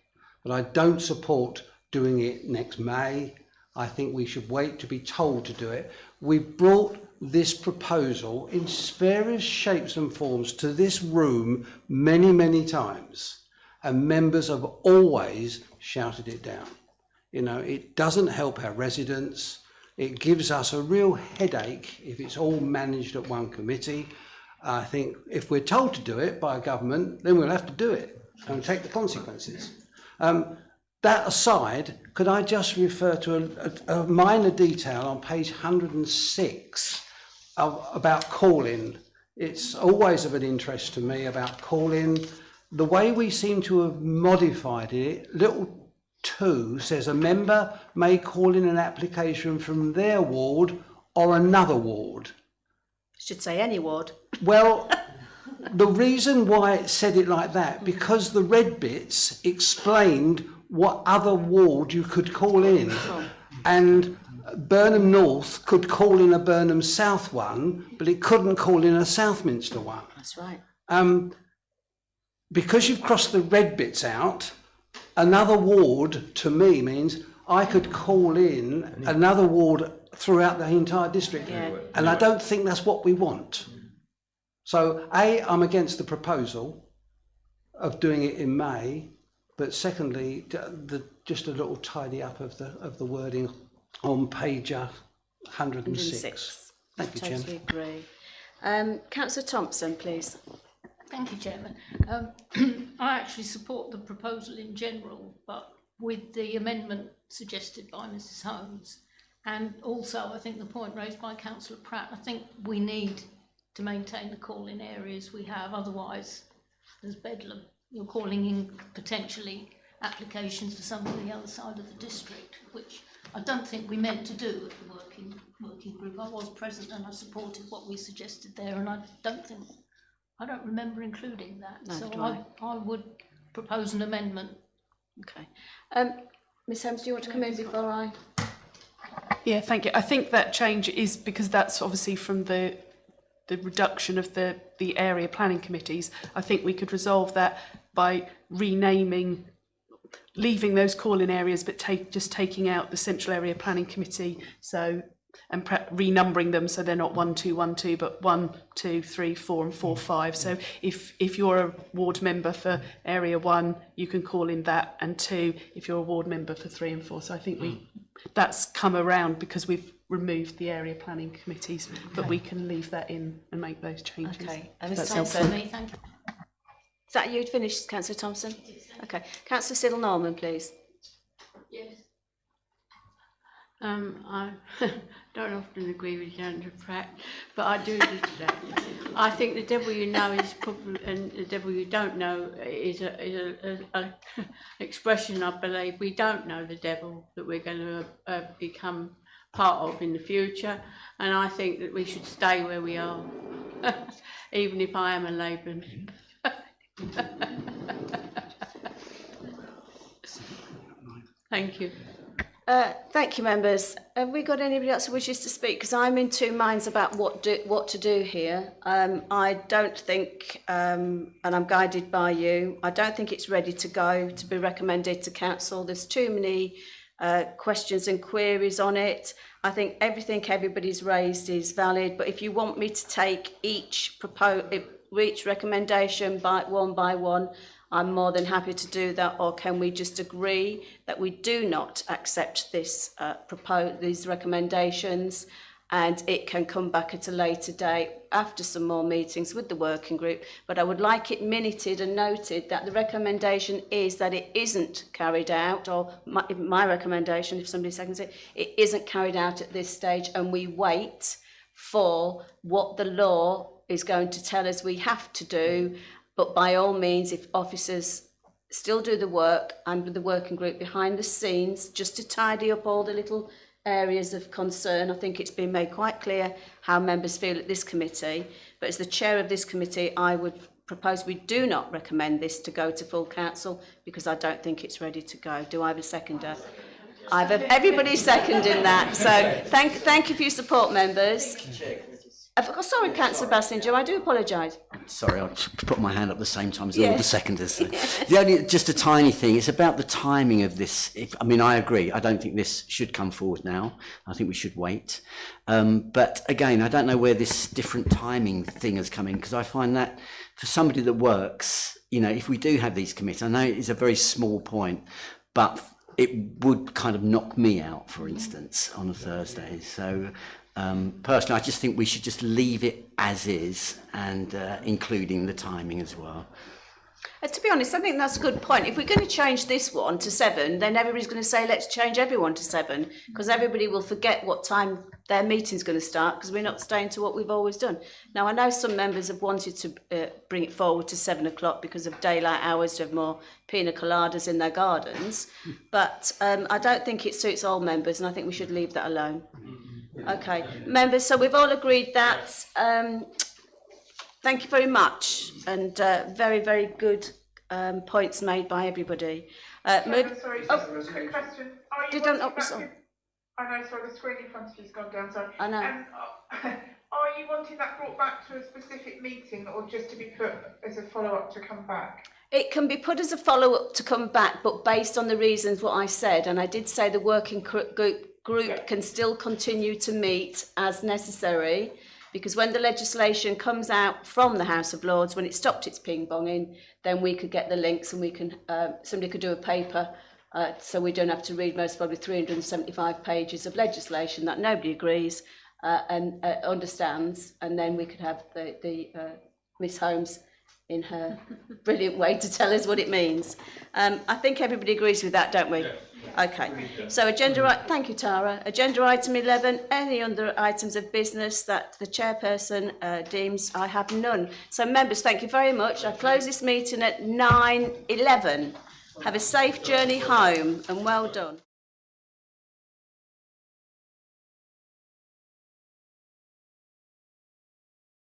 but I don't support doing it next May. I think we should wait to be told to do it. We brought this proposal in various shapes and forms to this room many, many times, and members have always shouted it down. It doesn't help our residents. It gives us a real headache if it's all managed at one committee. I think if we're told to do it by a government, then we'll have to do it and take the consequences. That aside, could I just refer to a minor detail on page 106 about call-in? It's always of an interest to me about call-in. The way we seem to have modified it, little 2 says a member may call in an application from their ward or another ward. Should say any ward. Well, the reason why it said it like that, because the red bits explained what other ward you could call in. And Burnham North could call in a Burnham South one, but it couldn't call in a Southminster one. That's right. Because you've crossed the red bits out, another ward to me means I could call in another ward throughout the entire district. Yeah. And I don't think that's what we want. So I'm against the proposal of doing it in May, but secondly, just a little tidy up of the wording on page 106. Thank you, Chairman. Totally agree. Councillor Thompson, please. Thank you, Chairman. I actually support the proposal in general, but with the amendment suggested by Mrs Holmes, and also I think the point raised by Councillor Pratt, I think we need to maintain the call-in areas we have, otherwise there's bedlam. You're calling in potentially applications for some of the other side of the district, which I don't think we meant to do at the working group. I was present and I supported what we suggested there, and I don't remember including that. No, so I would propose an amendment. Okay. Ms Holmes, do you want to come in before I? Yeah, thank you. I think that change is because that's obviously from the reduction of the area planning committees. I think we could resolve that by renaming, leaving those call-in areas, but just taking out the central area planning committee. So and renumbering them so they're not 1, 2, 1, 2, but 1, 2, 3, 4, and 4, 5. So if you're a ward member for area 1, you can call in that, and 2 if you're a ward member for 3 and 4. So I think that's come around because we've removed the area planning committees, but we can leave that in and make those changes. Okay. That's Thompson. helpful. Thank you. Is that you finished, Councillor Thompson? Okay. Councillor Siddle-Norman, please. Yes. I don't often agree with Councillor Pratt, but I do today. I think the devil you know is probably, and the devil you don't know is a expression, I believe. We don't know the devil that we're going to become part of in the future, and I think that we should stay where we are, even if I am a Labour. Thank you. Thank you, members. Have we got anybody else who wishes to speak? Because I'm in two minds about what to do here. I don't think, and I'm guided by you, I don't think it's ready to go to be recommended to council. There's too many questions and queries on it. I think everything everybody's raised is valid, but if you want me to take each recommendation by one, I'm more than happy to do that, or can we just agree that we do not accept this these recommendations, and it can come back at a later date after some more meetings with the working group. But I would like it minuted and noted that the recommendation is that it isn't carried out, or my recommendation, if somebody seconds it, it isn't carried out at this stage, and we wait for what the law is going to tell us we have to do. But by all means, if officers still do the work, and with the working group behind the scenes, just to tidy up all the little areas of concern. I think it's been made quite clear how members feel at this committee, but as the chair of this committee, I would propose we do not recommend this to go to full council, because I don't think it's ready to go. Do I have a seconder? Everybody's seconding that, so thank you for your support, members. Sorry, Councillor Bassinger, I do apologise. Sorry, I put my hand up at the same time as all the seconders. So. Just a tiny thing, it's about the timing of this. I mean, I agree. I don't think this should come forward now. I think we should wait. But again, I don't know where this different timing thing has come in, because I find that for somebody that works, you know, if we do have these committees, I know it's a very small point, but it would kind of knock me out, for instance, on a Thursday. So personally, I just think we should just leave it as is, and including the timing as well. To be honest, I think that's a good point. If we're going to change this one to 7, then everybody's going to say, let's change everyone to 7, because everybody will forget what time their meeting's going to start, because we're not staying to what we've always done. Now, I know some members have wanted to bring it forward to 7 o'clock because of daylight hours, to have more pina coladas in their gardens, but I don't think it suits all members, and I think we should leave that alone. Okay, members, so we've all agreed that. Thank you very much, and very, very good points made by everybody. Sorry, just a quick question. I know, sorry, the screen in front of you's gone down, sorry. I know. Are you wanting that brought back to a specific meeting, or just to be put as a follow-up to come back? It can be put as a follow-up to come back, but based on the reasons what I said, and I did say the working group can still continue to meet as necessary, because when the legislation comes out from the House of Lords, when it stopped its ping-ponging, then we could get the links, and we can somebody could do a paper, so we don't have to read most probably 375 pages of legislation that nobody agrees and understands, and then we could have the Miss Holmes in her brilliant way to tell us what it means. I think everybody agrees with that, don't we? Yeah. Okay, so thank you, Tara. Agenda item 11, any other items of business that the chairperson deems? I have none. So members, thank you very much. I close this meeting at 9:11. Have a safe journey home, and well done.